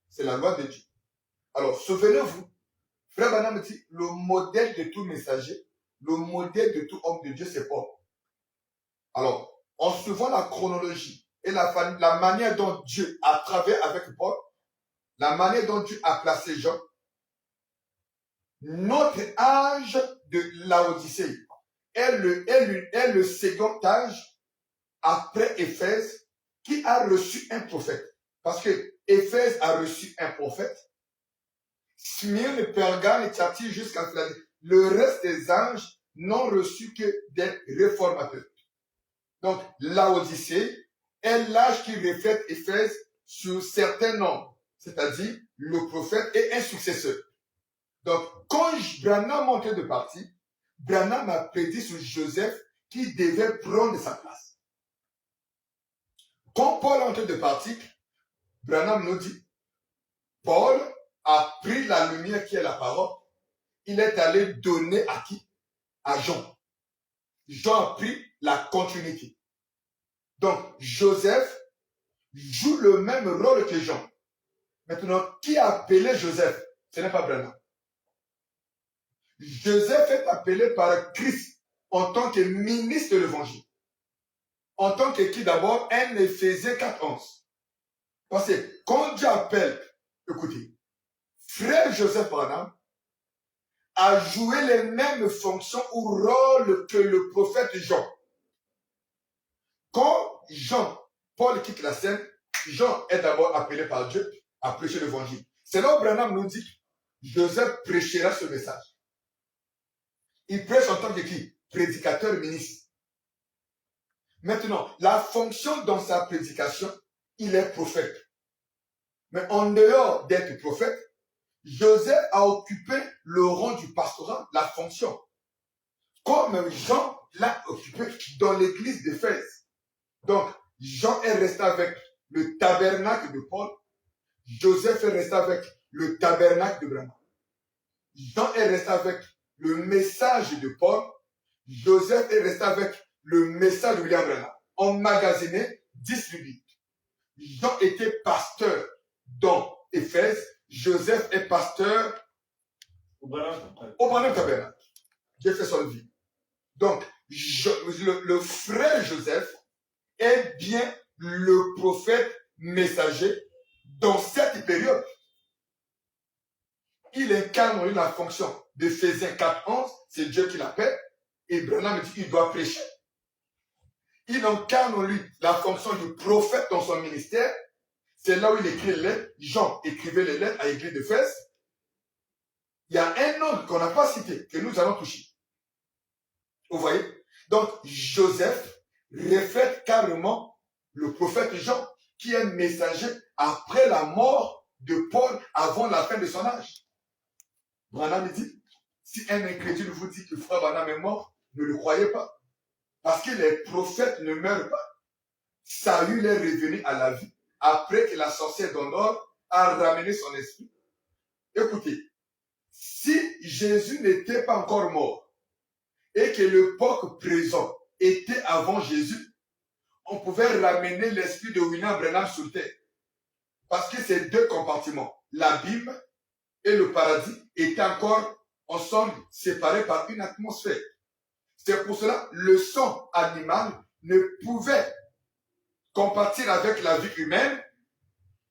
C'est la loi de Dieu. Alors, souvenez-vous, Frère Branham me dit, le modèle de tout messager, le modèle de tout homme de Dieu, c'est Paul. Alors, en suivant la chronologie et la manière dont Dieu a travaillé avec Paul, la manière dont Dieu a placé Jean, notre âge de Laodicée est le second âge après Éphèse qui a reçu un prophète. Parce que Éphèse a reçu un prophète, Smyrne, Pergame et Thyatire jusqu'à Philadelphie. Le reste des anges n'ont reçu que des réformateurs. Donc, Laodicée est l'âge qui reflète Éphèse sur certains nombres, c'est-à-dire le prophète et un successeur. Donc, quand Branham montait de partie, Branham a prédit sur Joseph qui devait prendre sa place. Quand Paul entre de partie, Branham nous dit, Paul a pris la lumière qui est la parole, il est allé donner à qui? À Jean. Jean a pris la continuité. Donc, Joseph joue le même rôle que Jean. Maintenant, qui a appelé Joseph? Ce n'est pas Branham. Joseph est appelé par Christ en tant que ministre de l'Évangile. En tant que qui d'abord? Un Éphésiens 4:11. Parce que quand Dieu appelle, écoutez, frère Joseph Branham a joué les mêmes fonctions ou rôles que le prophète Jean. Quand Paul quitte la scène, Jean est d'abord appelé par Dieu à prêcher l'évangile. C'est là où Branham nous dit, Joseph prêchera ce message. Il prêche en tant que qui? Prédicateur, ministre. Maintenant, la fonction dans sa prédication, il est prophète. Mais en dehors d'être prophète, Joseph a occupé le rang du pastorat, la fonction. Comme Jean l'a occupé dans l'église d'Éphèse. Donc, Jean est resté avec le tabernacle de Paul. Joseph est resté avec le tabernacle de Branham. Jean est resté avec le message de Paul. Joseph est resté avec le message de William Branham. Emmagasiné, distribué. Jean était pasteur dans Éphèse. Joseph est pasteur au Branham tabernacle. Dieu fait son vie. Donc, le frère Joseph est bien le prophète messager dans cette période. Il incarne la fonction d'Éphésiens 4:11, c'est Dieu qui l'appelle, et Branham dit qu'il doit prêcher. Il incarne en lui la fonction du prophète dans son ministère, c'est là où il écrit les lettres. Jean écrivait les lettres à l'église d'Éphèse. Il y a un homme qu'on n'a pas cité, que nous allons toucher. Vous voyez? Donc, Joseph reflète carrément le prophète Jean, qui est messager après la mort de Paul, avant la fin de son âge. Branham dit, si un incrédule vous dit que frère Branham est mort, ne le croyez pas. Parce que les prophètes ne meurent pas. Saül est revenu à la vie après que la sorcière d'Endor a ramené son esprit. Écoutez, si Jésus n'était pas encore mort et que l'époque présente était avant Jésus, on pouvait ramener l'esprit de William Branham sur terre. Parce que ces deux compartiments, l'abîme et le paradis, étaient encore ensemble, séparés par une atmosphère. C'est pour cela que le sang animal ne pouvait compatir avec la vie humaine.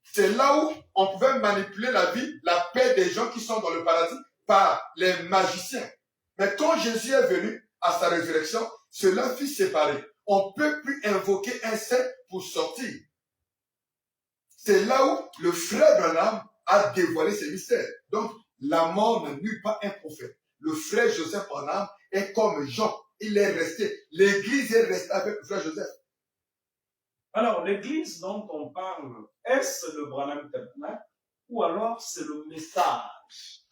C'est là où on pouvait manipuler la vie, la paix des gens qui sont dans le paradis par les magiciens. Mais quand Jésus est venu à sa résurrection, cela fut séparé. On ne peut plus invoquer un saint pour sortir. C'est là où le frère Branham a dévoilé ses mystères. Donc, la mort ne nuit pas un prophète. Le frère Joseph Branham est comme Jean. Il est resté. L'église est restée avec le frère Joseph.
Alors, l'église dont on parle, est-ce le Branham Tabernacle ou alors c'est le message?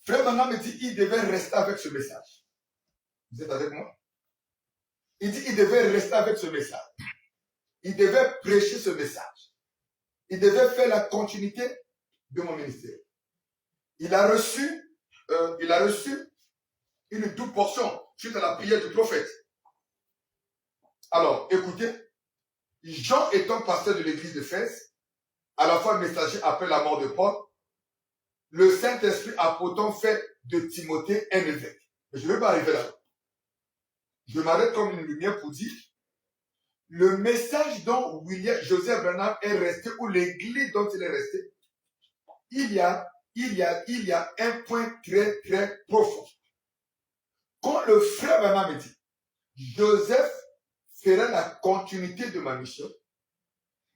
Frère Branham me dit qu'il devait rester avec ce message. Vous êtes avec moi? Il dit qu'il devait rester avec ce message. Il devait prêcher ce message. Il devait faire la continuité de mon ministère. Il a reçu une double portion suite à la prière du prophète. Alors, écoutez, Jean étant pasteur de l'église d'Éphèse, à la fois messager après la mort de Paul, le Saint-Esprit a pourtant fait de Timothée un évêque. Mais je ne vais pas arriver là. Je m'arrête comme une lumière pour dire le message dont Joseph Branham est resté, ou l'église dont il est resté, il y a un point très, très profond. Quand le frère Branham me dit, Joseph ferait la continuité de ma mission,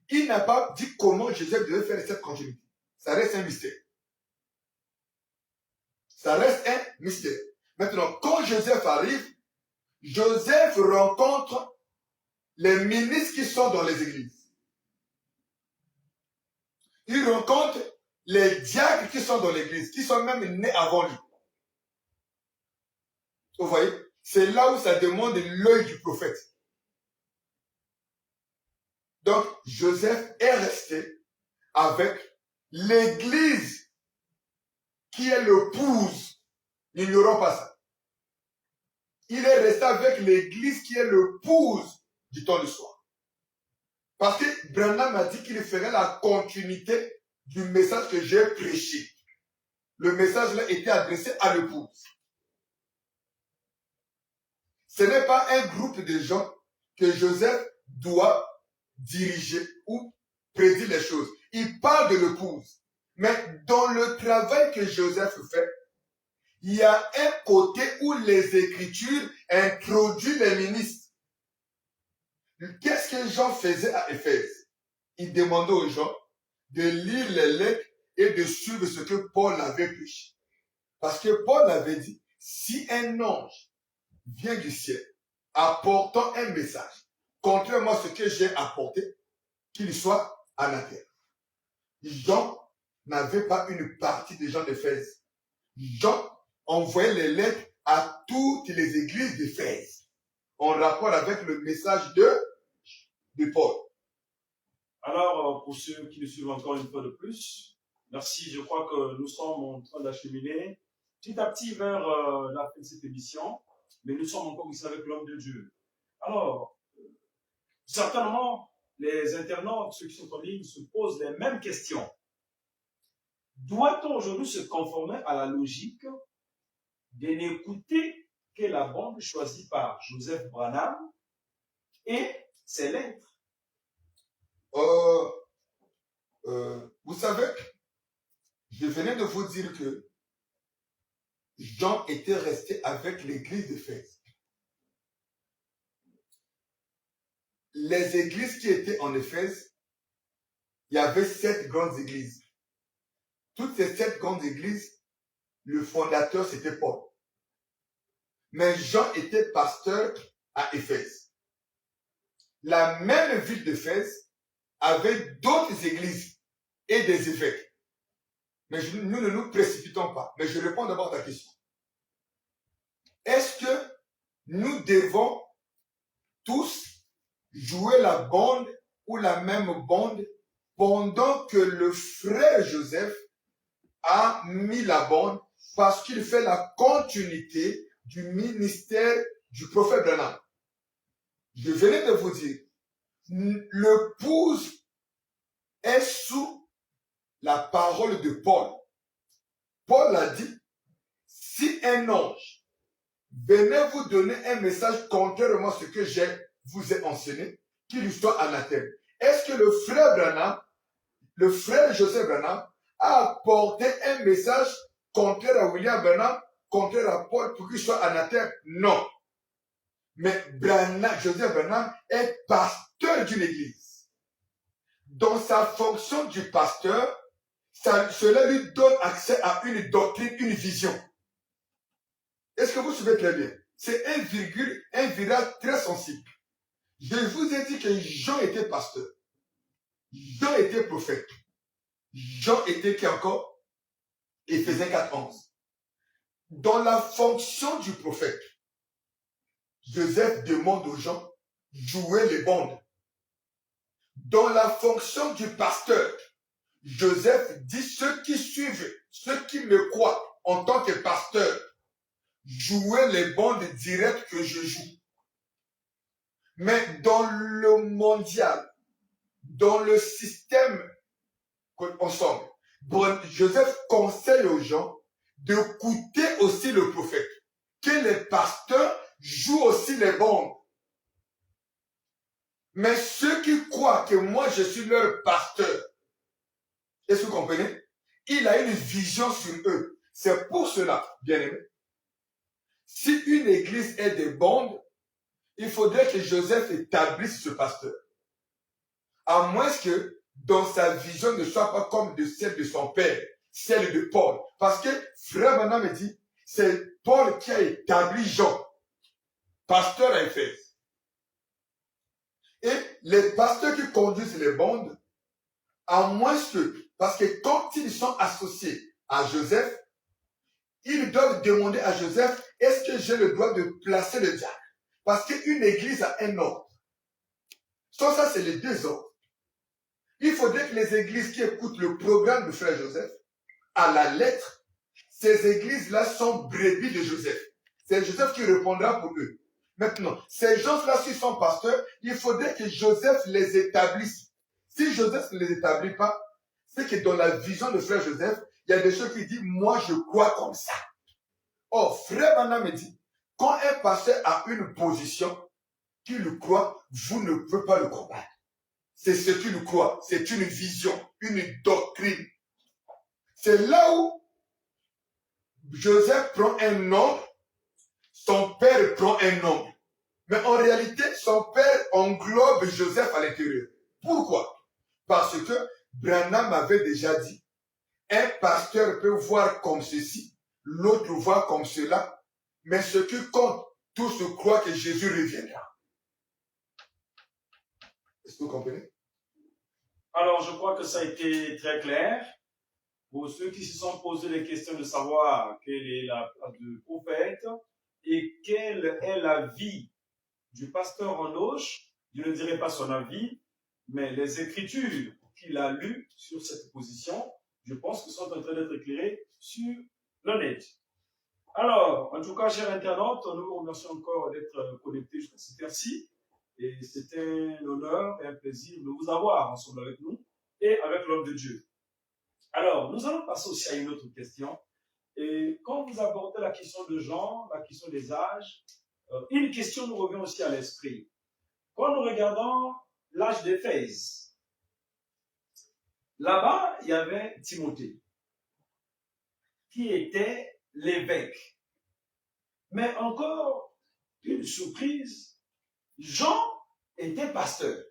il n'a pas dit comment Joseph devait faire cette continuité. Ça reste un mystère. Ça reste un mystère. Maintenant, quand Joseph arrive, Joseph rencontre les ministres qui sont dans les églises. Il rencontre les diacres qui sont dans l'église, qui sont même nés avant lui. Vous voyez? C'est là où ça demande l'œil du prophète. Donc, Joseph est resté avec l'église qui est l'épouse. N'ignorons pas ça. Il est resté avec l'église qui est l'épouse du temps du soir. Parce que Branham a dit qu'il ferait la continuité du message que j'ai prêché. Le message là était adressé à l'épouse. Ce n'est pas un groupe de gens que Joseph doit diriger ou prédire les choses. Il parle de l'épouse. Mais dans le travail que Joseph fait, il y a un côté où les Écritures introduisent les ministres. Qu'est-ce que Jean faisait à Éphèse? Il demandait aux gens de lire les lettres et de suivre ce que Paul avait prêché. Parce que Paul avait dit, si un ange vient du ciel apportant un message, contrairement à ce que j'ai apporté, qu'il soit anathème. Jean n'avait pas une partie des gens d'Éphèse. Jean envoyait les lettres à toutes les églises d'Éphèse, en rapport avec le message de Paul.
Alors, pour ceux qui nous suivent encore une fois de plus, merci, je crois que nous sommes en train d'acheminer petit à petit vers la fin de cette émission, mais nous sommes encore ici avec l'homme de Dieu. Alors, certainement, les internautes, ceux qui sont en ligne, se posent les mêmes questions. Doit-on aujourd'hui se conformer à la logique de n'écouter que la bande choisie par Joseph Branham et ses lettres?
Vous savez, je venais de vous dire que Jean était resté avec l'église d'Éphèse. Les églises qui étaient en Éphèse, il y avait 7 grandes églises. Toutes ces 7 grandes églises, le fondateur c'était Paul. Mais Jean était pasteur à Éphèse. La même ville d'Éphèse avait d'autres églises et des évêques. Mais nous ne nous précipitons pas. Mais je réponds d'abord à ta question. Est-ce que nous devons tous jouer la bande ou la même bande pendant que le frère Joseph a mis la bande parce qu'il fait la continuité du ministère du prophète Branham? Je venais de vous dire, l'épouse est sous la parole de Paul. Paul a dit, si un ange venait vous donner un message contrairement à ce que je vous ai enseigné, qu'il soit anathème. Est-ce que le frère Branham, le frère Joseph Branham, a apporté un message contraire à William Branham, contraire à Paul pour qu'il soit anathème? Non. Mais Joseph Branham est pasteur d'une église. Dans sa fonction du pasteur, cela lui donne accès à une doctrine, une vision. Est-ce que vous suivez très bien? C'est un virage très sensible. Je vous ai dit que Jean était pasteur. Jean était prophète. Jean était qui encore? Éphésiens 4:11. Dans la fonction du prophète, Joseph demande aux gens de jouer les bandes. Dans la fonction du pasteur, Joseph dit ceux qui suivent, ceux qui me croient en tant que pasteur, jouez les bandes directes que je joue. Mais dans le mondial, dans le système ensemble, Joseph conseille aux gens d'écouter aussi le prophète, que les pasteurs jouent aussi les bandes. Mais ceux qui croient que moi je suis leur pasteur, est-ce que vous comprenez? Il a une vision sur eux. C'est pour cela, bien aimé, si une église est des bandes, il faudrait que Joseph établisse ce pasteur. À moins que dans sa vision ne soit pas comme de celle de son père, celle de Paul. Parce que frère Branham me dit, c'est Paul qui a établi Jean, pasteur à Éphèse. Et les pasteurs qui conduisent les bandes, à moins que, parce que quand ils sont associés à Joseph, ils doivent demander à Joseph, est-ce que j'ai le droit de placer le diacre? Parce qu'une église a un ordre. Ça, c'est les deux ordres. Il faudrait que les églises qui écoutent le programme de frère Joseph, à la lettre, ces églises-là sont brebis de Joseph. C'est Joseph qui répondra pour eux. Maintenant, ces gens-là, s'ils sont pasteurs, il faudrait que Joseph les établisse. Si Joseph ne les établit pas, c'est que dans la vision de frère Joseph, il y a des choses qui disent, moi je crois comme ça. Or, frère Branham me dit, quand un pasteur a une position qu'il croit, vous ne pouvez pas le combattre. C'est ce qu'il croit, c'est une vision, une doctrine. C'est là où Joseph prend un nom, son père prend un nom. Mais en réalité, son père englobe Joseph à l'intérieur. Pourquoi? Parce que Branham avait déjà dit, un pasteur peut voir comme ceci, l'autre voit comme cela, mais ce qui compte, tous croient que Jésus reviendra. Est-ce que vous comprenez?
Alors, je crois que ça a été très clair. Pour ceux qui se sont posé les questions de savoir quelle est la place du prophète et quelle est la vie du pasteur en loge, je ne dirai pas son avis, mais les écritures qu'il a lues sur cette position, je pense qu'ils sont en train d'être éclairées sur le net. Alors, en tout cas, chers internautes, nous vous remercions encore d'être connectés jusqu'à cette heure-ci. Et c'est un honneur et un plaisir de vous avoir ensemble avec nous et avec l'homme de Dieu. Alors, nous allons passer aussi à une autre question. Et quand vous abordez la question de genre, la question des âges, une question nous revient aussi à l'esprit. Quand nous regardons l'âge d'Éphèse, là-bas, il y avait Timothée, qui était l'évêque. Mais encore une surprise, Jean était pasteur.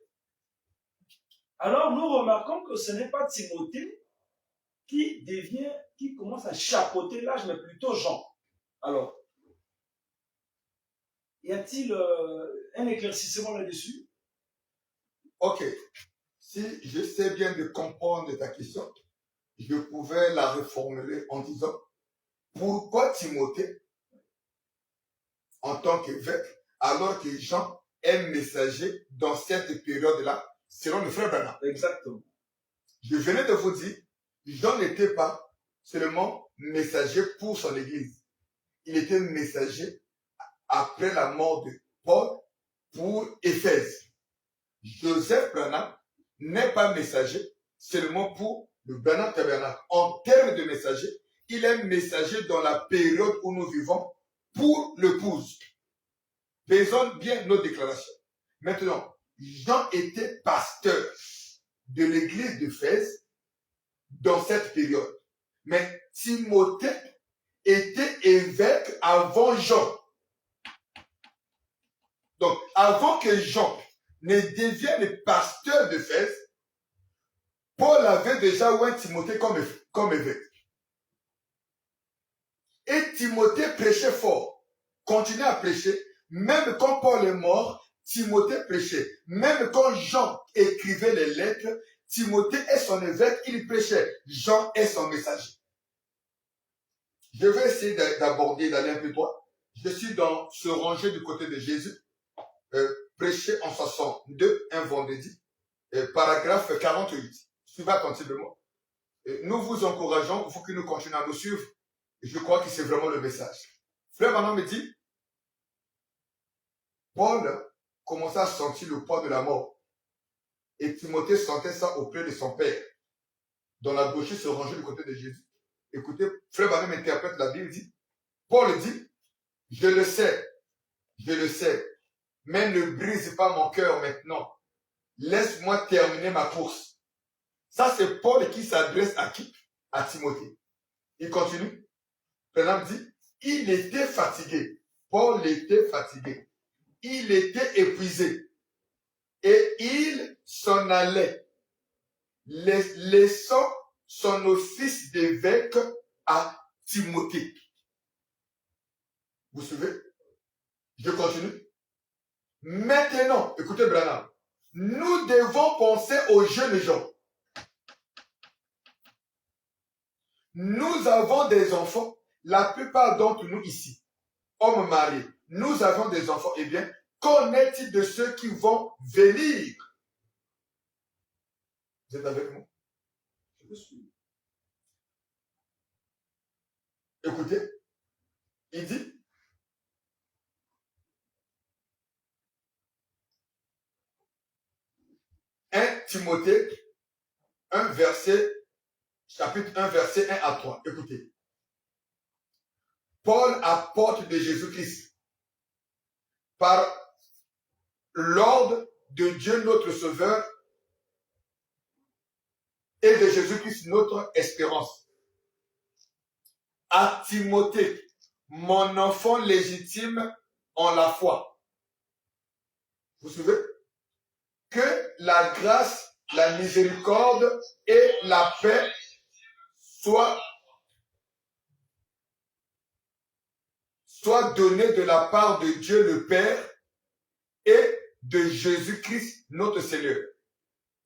Alors, nous remarquons que ce n'est pas Timothée qui commence à chapeauter l'âge, mais plutôt Jean. Alors, y a-t-il un éclaircissement là-dessus?
Ok. Si je sais bien de comprendre ta question, je pouvais la reformuler en disant, pourquoi Timothée, en tant qu'évêque, alors que Jean est messager dans cette période-là, selon le frère Branham?
Exactement.
Je venais de vous dire, Jean n'était pas seulement messager pour son église. Il était messager après la mort de Paul pour Éphèse. Joseph Branham n'est pas messager seulement pour le Branham Tabernacle. En termes de messager, il est messager dans la période où nous vivons pour l'épouse. Faisons bien nos déclarations. Maintenant, Jean était pasteur de l'église d'Éphèse dans cette période. Mais Timothée était évêque avant Jean. Donc, avant que Jean ne devienne pasteur d'Éphèse, Paul avait déjà oint Timothée comme évêque. Et Timothée prêchait fort. continuait à prêcher. Même quand Paul est mort, Timothée prêchait. Même quand Jean écrivait les lettres, Timothée est son évêque, il prêchait. Jean est son messager. Je vais essayer d'aborder, d'aller un peu droit. Je suis dans ce rangé du côté de Jésus, prêché en 62, un vendredi, paragraphe 48. Suivez attentivement. Nous vous encourageons, il faut que nous continuions à nous suivre. Je crois que c'est vraiment le message. Frère Manon me dit, Paul commençait à sentir le poids de la mort. Et Timothée sentait ça auprès de son père. Dans la brochure se rangeait du côté de Jésus. Écoutez, frère Manon interprète la Bible, dit, Paul dit, je le sais, mais ne brise pas mon cœur maintenant. Laisse-moi terminer ma course. Ça, c'est Paul qui s'adresse à qui? À Timothée. Il continue. Frère dit, il était fatigué. Paul était fatigué. Il était épuisé. Et il s'en allait, laissant son office d'évêque à Timothée. Vous suivez? Je continue. Maintenant, écoutez Branham, nous devons penser aux jeunes gens. Nous avons des enfants, la plupart d'entre nous ici, hommes mariés, nous avons des enfants. Eh bien, qu'en est-il de ceux qui vont venir? Vous êtes avec moi? Je vous suis. Écoutez, il dit, 1 Timothée, chapitre 1, verset 1 à 3. Écoutez. Paul, apôtre de Jésus-Christ, par l'ordre de Dieu notre Sauveur et de Jésus-Christ notre espérance. À Timothée, mon enfant légitime en la foi. Vous savez? Que la grâce, la miséricorde et la paix soient données de la part de Dieu le Père et de Jésus-Christ notre Seigneur.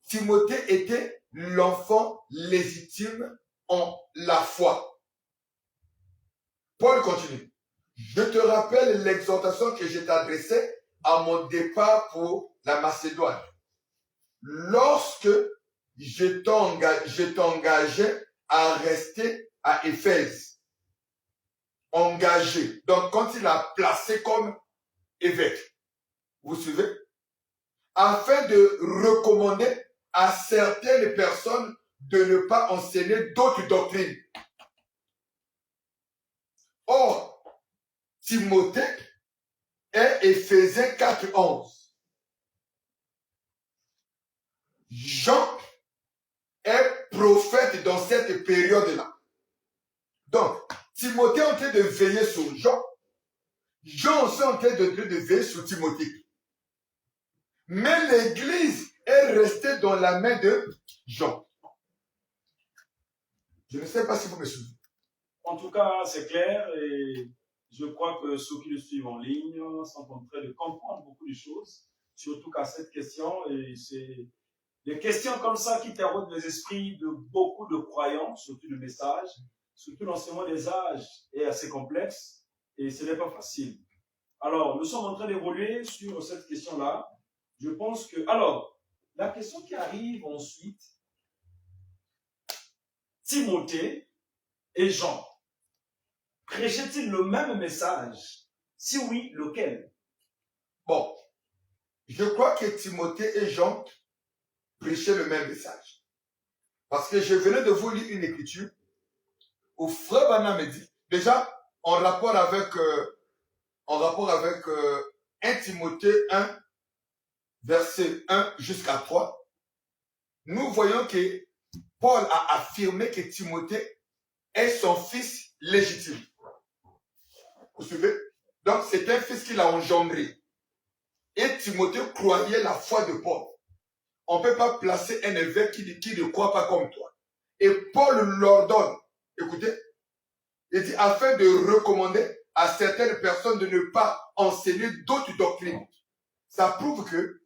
Timothée était l'enfant légitime en la foi. Paul continue. Je te rappelle l'exhortation que je t'adressais à mon départ pour la Macédoine. Lorsque je t'engageais à rester à Éphèse. Engagé. Donc, quand il a placé comme évêque, vous suivez? Afin de recommander à certaines personnes de ne pas enseigner d'autres doctrines. Or, Timothée est Éphésiens 4:11. Jean est prophète dans cette période-là. Donc, Timothée est en train de veiller sur Jean. Jean aussi est en train de veiller sur Timothée. Mais l'église est restée dans la main de Jean. Je ne sais pas si vous me suivez.
En tout cas, c'est clair et je crois que ceux qui le suivent en ligne sont en train de comprendre beaucoup de choses, surtout qu'à cette question, et c'est des questions comme ça qui taraudent les esprits de beaucoup de croyants, surtout le message, surtout l'enseignement des âges est assez complexe et ce n'est pas facile. Alors, nous sommes en train d'évoluer sur cette question-là. Je pense que... Alors, la question qui arrive ensuite, Timothée et Jean, prêchaient-ils le même message? Si oui, lequel?
Bon, je crois que Timothée et Jean prêchaient le même message. Parce que je venais de vous lire une écriture où Frère Branham me dit, déjà, en rapport avec 1 Timothée 1, verset 1 jusqu'à 3, nous voyons que Paul a affirmé que Timothée est son fils légitime. Vous suivez? Donc, c'est un fils qu'il a engendré. Et Timothée croyait la foi de Paul. On ne peut pas placer un évêque qui ne croit pas comme toi. Et Paul l'ordonne. Écoutez, il dit, afin de recommander à certaines personnes de ne pas enseigner d'autres doctrines. Ça prouve que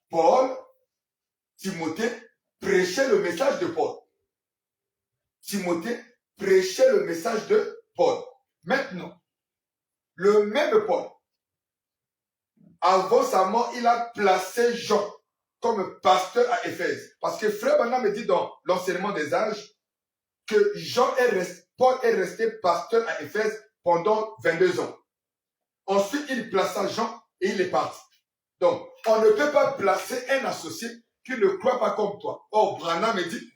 Paul, Timothée, prêchait le message de Paul. Timothée prêchait le message de Paul. Maintenant, le même Paul, avant sa mort, il a placé Jean comme pasteur à Éphèse. Parce que Frère Branham me dit dans l'enseignement des âges que Paul est resté pasteur à Éphèse pendant 22 ans. Ensuite, il plaça Jean et il est parti. Donc, on ne peut pas placer un associé qui ne croit pas comme toi. Or, Branham me dit,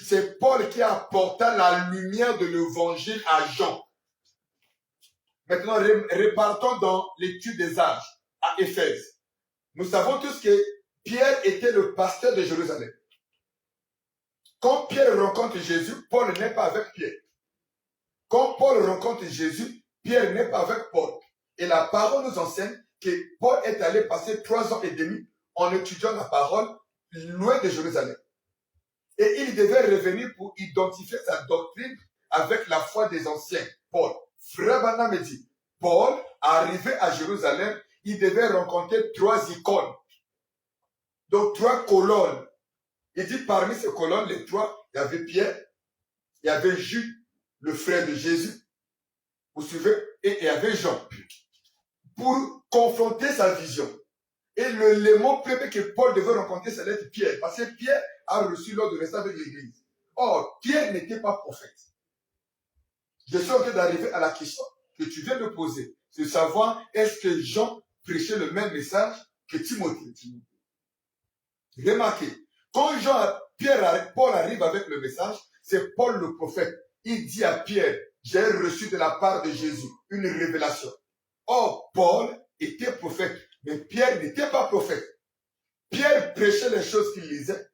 c'est Paul qui apporta la lumière de l'évangile à Jean. Maintenant, repartons dans l'étude des âges à Éphèse. Nous savons tous que Pierre était le pasteur de Jérusalem. Quand Pierre rencontre Jésus, Paul n'est pas avec Pierre. Quand Paul rencontre Jésus, Pierre n'est pas avec Paul. Et la parole nous enseigne que Paul est allé passer 3 ans et demi en étudiant la parole loin de Jérusalem. Et il devait revenir pour identifier sa doctrine avec la foi des anciens. Paul. Frère Branham me dit, Paul, arrivé à Jérusalem, il devait rencontrer 3 icônes. Donc 3 colonnes. Il dit parmi ces colonnes, les 3, il y avait Pierre, il y avait Jude, le frère de Jésus, vous suivez, et il y avait Jean. Pour confronter sa vision. Et l'élément premier que Paul devait rencontrer, c'est l'être Pierre. Parce que Pierre a reçu l'ordre de rester avec l'Église. Or, Pierre n'était pas prophète. Je suis en train d'arriver à la question que tu viens de poser. C'est de savoir, est-ce que Jean prêchait le même message que Timothée? Remarquez, quand Paul arrive avec le message, c'est Paul le prophète. Il dit à Pierre, j'ai reçu de la part de Jésus une révélation. Or, Paul était prophète, mais Pierre n'était pas prophète. Pierre prêchait les choses qu'il lisait.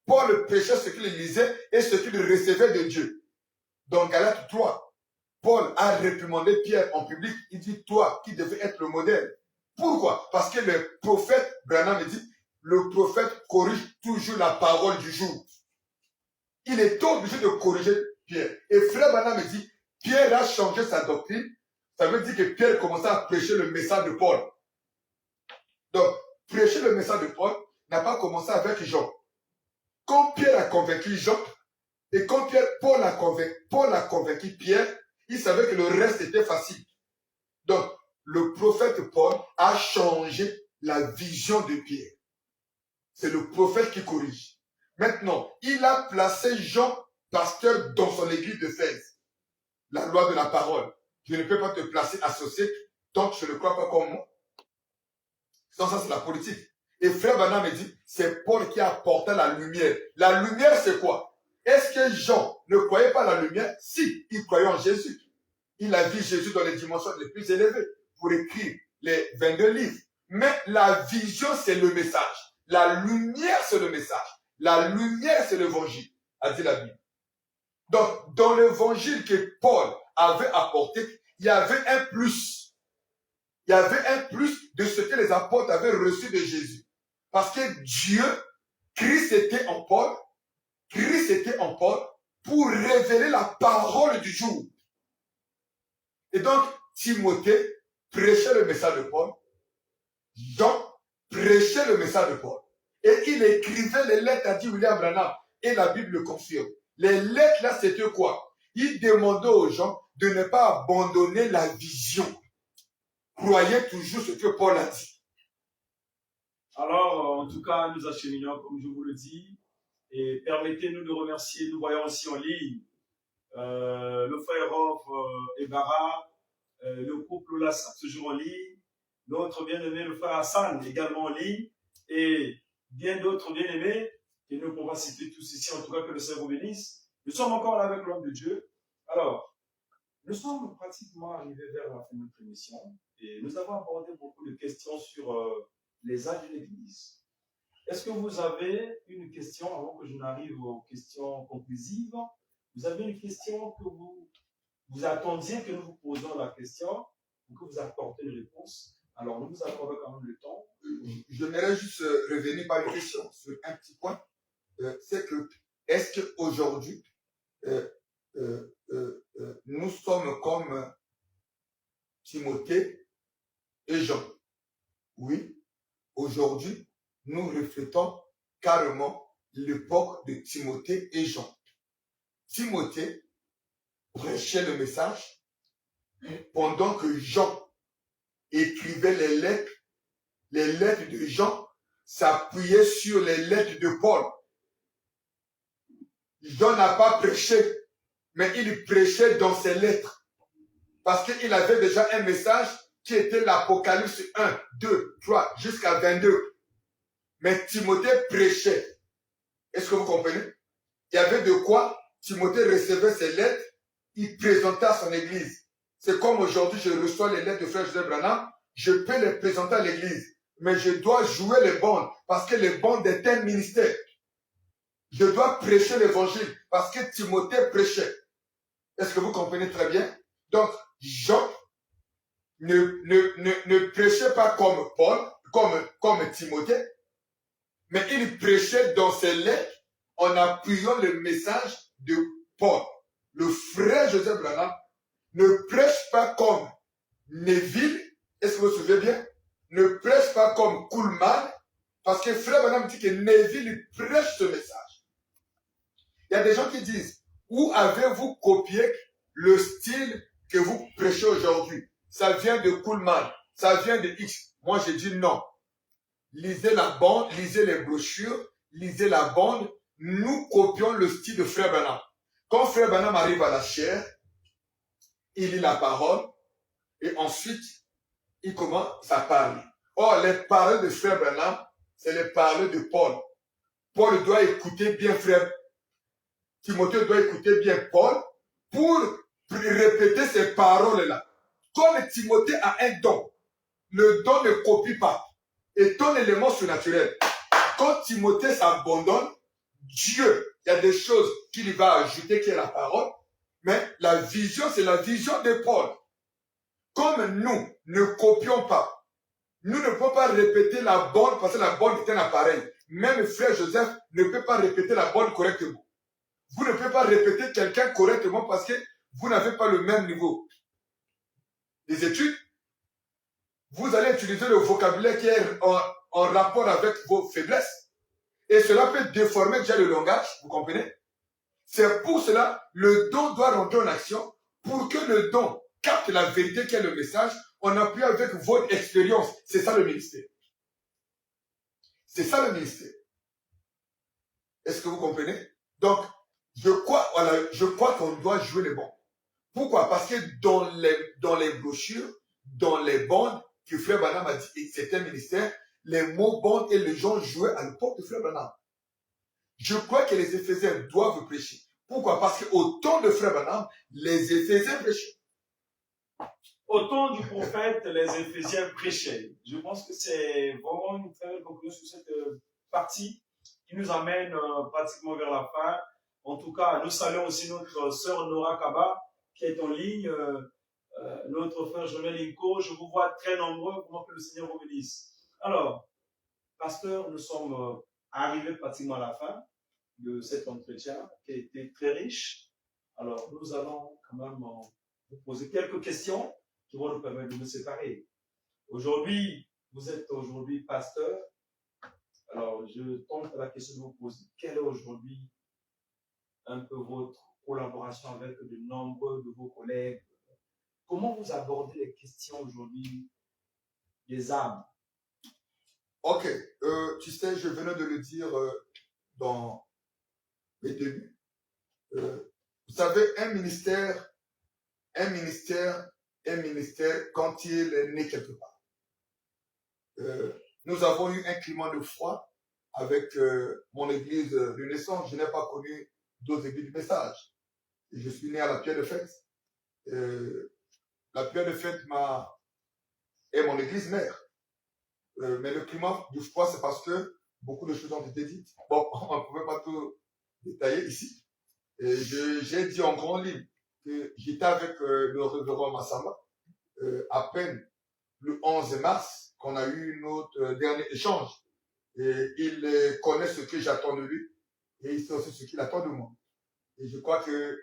Paul prêchait ce qu'il lisait et ce qu'il recevait de Dieu. Dans Galates 3, Paul a réprimandé Pierre en public. Il dit, toi qui devais être le modèle. Pourquoi? Parce que le prophète, Branham dit, le prophète corrige toujours la parole du jour. Il est obligé de corriger Pierre. Et frère Branham me dit, Pierre a changé sa doctrine. Ça veut dire que Pierre commençait à prêcher le message de Paul. Donc, prêcher le message de Paul n'a pas commencé avec Jean. Quand Pierre a convaincu Jean, et quand Paul a convaincu Pierre, il savait que le reste était facile. Donc, le prophète Paul a changé la vision de Pierre. C'est le prophète qui corrige. Maintenant, il a placé Jean pasteur dans son église d'Éphèse. La loi de la parole. Je ne peux pas te placer associé tant que je ne crois pas comme moi. Donc ça, c'est la politique. Et frère Branham me dit, c'est Paul qui a apporté la lumière. La lumière, c'est quoi? Est-ce que Jean ne croyait pas la lumière? Si, il croyait en Jésus. Il a vu Jésus dans les dimensions les plus élevées pour écrire les 22 livres. Mais la vision, c'est le message. La lumière, c'est le message. La lumière, c'est l'évangile, a dit la Bible. Donc, dans l'évangile que Paul avait apporté, il y avait un plus. Il y avait un plus de ce que les apôtres avaient reçu de Jésus. Parce que Dieu, Christ était en Paul pour révéler la parole du jour. Et donc, Timothée prêchait le message de Paul. Jean prêchait le message de Paul. Et il écrivait les lettres, a dit William Branham. Et la Bible le confirme. Les lettres là, c'était quoi? Il demandait aux gens de ne pas abandonner la vision. Croyez toujours ce que Paul a dit.
Alors, en tout cas, nous acheminons, comme je vous le dis, et permettez-nous de remercier, nous voyons aussi en ligne, le frère Rolf Ebara, le couple Lassa, toujours en ligne, notre bien-aimé, le frère Hassan, également en ligne, et bien d'autres bien-aimés, et nous pourrons citer tous ici, en tout cas que le Seigneur vous bénisse. Nous sommes encore là avec l'homme de Dieu. Alors, nous sommes pratiquement arrivés vers la fin de notre émission, et nous avons abordé beaucoup de questions sur les âges de l'Église. Est-ce que vous avez une question, avant que je n'arrive aux questions conclusives, vous avez une question que vous attendiez que nous vous posions la question, ou que vous apportez une réponse? Alors, nous vous accordons quand même le temps.
J'aimerais juste revenir par une question sur un petit point. C'est que, est-ce qu'aujourd'hui, nous sommes comme Timothée et Jean. Oui, aujourd'hui, nous reflétons carrément l'époque de Timothée et Jean. Timothée prêchait le message pendant que Jean écrivait les lettres de Jean s'appuyaient sur les lettres de Paul. Jean n'a pas prêché, mais il prêchait dans ses lettres. Parce qu'il avait déjà un message qui était l'Apocalypse 1, 2, 3, jusqu'à 22. Mais Timothée prêchait. Est-ce que vous comprenez? Il y avait de quoi Timothée recevait ses lettres, il présentait à son église. C'est comme aujourd'hui, je reçois les lettres de frère Joseph Branham, je peux les présenter à l'église. Mais je dois jouer les bandes, parce que les bandes est un ministère. Je dois prêcher l'évangile, parce que Timothée prêchait. Est-ce que vous comprenez très bien? Donc, Jean ne prêchait pas comme Paul, comme Timothée, mais il prêchait dans ses lettres en appuyant le message de Paul. Le frère Joseph Branham ne prêche pas comme Neville, est-ce que vous vous souvenez bien? Ne prêche pas comme Kuhlman, parce que frère Branham dit que Neville prêche ce message. Il y a des gens qui disent, où avez-vous copié le style que vous prêchez aujourd'hui? Ça vient de Kuhlman, ça vient de X. Moi, je dis non. Lisez la bande, lisez les brochures, lisez la bande. Nous copions le style de frère Branham. Quand frère Branham arrive à la chaire, il lit la parole et ensuite, il commence à parler. Or, les paroles de frère Branham, c'est les paroles de Paul. Paul doit écouter bien frère. Timothée doit écouter bien Paul pour répéter ces paroles-là. Comme Timothée a un don, le don ne copie pas. Et ton élément surnaturel, quand Timothée s'abandonne, Dieu, il y a des choses qu'il va ajouter qui est la parole, mais la vision, c'est la vision de Paul. Comme nous ne copions pas, nous ne pouvons pas répéter la bonne parce que la bonne est un appareil. Même frère Joseph ne peut pas répéter la bonne correctement. Vous ne pouvez pas répéter quelqu'un correctement parce que vous n'avez pas le même niveau des études. Vous allez utiliser le vocabulaire qui est en rapport avec vos faiblesses. Et cela peut déformer déjà le langage, vous comprenez? C'est pour cela, le don doit rentrer en action pour que le don capte la vérité qui est le message en appui avec votre expérience. C'est ça le ministère. C'est ça le ministère. Est-ce que vous comprenez? Donc, je crois qu'on doit jouer les bons. Pourquoi? Parce que dans les brochures, dans les bandes que frère Branham a dit, c'est un ministère, les mots bandes et les gens jouaient à l'époque de frère Branham. Je crois que les Éphésiens doivent prêcher. Pourquoi? Parce qu'au temps de frère Branham, les Éphésiens prêchaient.
Au temps du prophète, les Éphésiens prêchaient. Je pense que c'est vraiment une très belle conclusion sur cette partie qui nous amène pratiquement vers la fin. En tout cas, nous saluons aussi notre sœur Nora Kaba qui est en ligne, notre frère Jonel Inko. Je vous vois très nombreux, comment que le Seigneur vous bénisse. Alors, pasteur, nous sommes arrivés pratiquement à la fin de cet entretien qui a été très riche. Alors, nous allons quand même vous poser quelques questions qui vont nous permettre de nous séparer. Aujourd'hui, vous êtes aujourd'hui pasteur. Alors, je tente la question de vous poser, quelle est aujourd'hui un peu votre collaboration avec de nombreux de vos collègues? Comment vous abordez les questions aujourd'hui des âmes?
Ok, tu sais, je venais de le dire dans les débuts. Vous savez, un ministère quand il est né quelque part. Nous avons eu un climat de froid avec mon église de naissance. Je n'ai pas connu d'autres églises du message. Et je suis né à la Pierre de Fête. La Pierre de Fête est mon église mère. Mais le climat du froid, c'est parce que beaucoup de choses ont été dites. Bon, on ne pouvait pas tout détailler ici. Et j'ai dit en grand livre que j'étais avec le révérend Massamba à peine le 11 mars qu'on a eu notre dernier échange. Et il connaît ce que j'attends de lui et il sait aussi ce qu'il attend de moi. Et je crois que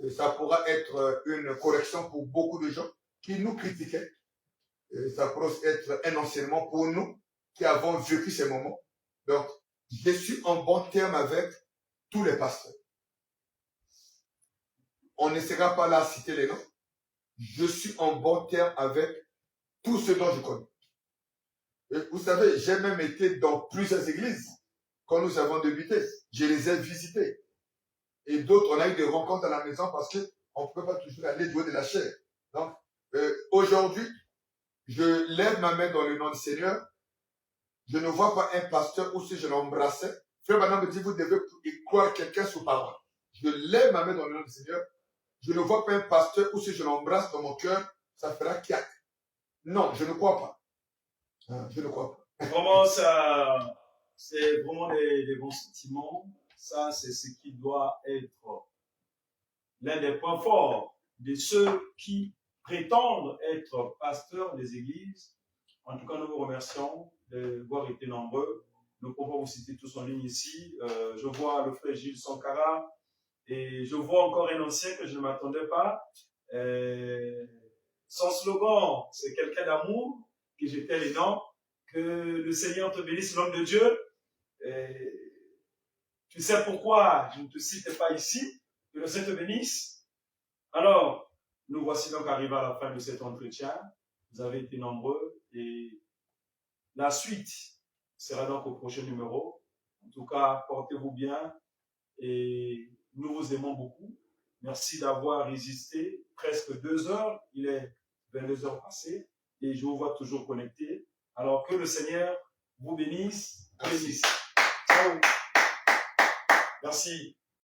Ça pourra être une correction pour beaucoup de gens qui nous critiquaient. Ça pourra être un enseignement pour nous qui avons vécu ces moments. Donc, je suis en bon terme avec tous les pasteurs. On ne sera pas là à citer les noms. Je suis en bon terme avec tous ceux dont je connais. Et vous savez, j'ai même été dans plusieurs églises quand nous avons débuté. Je les ai visitées. Et d'autres, on a eu des rencontres à la maison parce qu'on ne peut pas toujours aller jouer de la chair. Donc, aujourd'hui, je lève ma main dans le nom du Seigneur. Je ne vois pas un pasteur où si je l'embrassais. Frère Branham me dit, vous devez croire quelqu'un sous parole. Je lève ma main dans le nom du Seigneur. Je ne vois pas un pasteur où si je l'embrasse dans mon cœur, ça fera kiak. Non, je ne crois pas. Je ne crois pas.
Vraiment, ça, c'est vraiment des bons sentiments. Ça, c'est ce qui doit être l'un des points forts de ceux qui prétendent être pasteurs des églises. En tout cas, nous vous remercions d'avoir été nombreux. Nous ne pouvons pas vous citer tous en ligne ici. Je vois le frère Gilles Sankara et je vois encore un ancien que je ne m'attendais pas. Son slogan, c'est quelqu'un d'amour, que j'étais les noms. Que le Seigneur te bénisse, l'homme de Dieu. Tu sais pourquoi je ne te cite pas ici. Que le Seigneur te bénisse. Alors, nous voici donc arrivés à la fin de cet entretien. Vous avez été nombreux et la suite sera donc au prochain numéro. En tout cas, portez-vous bien et nous vous aimons beaucoup. Merci d'avoir résisté presque 2 heures. Il est 22 heures passées et je vous vois toujours connecté. Alors que le Seigneur vous bénisse. Ciao. Merci.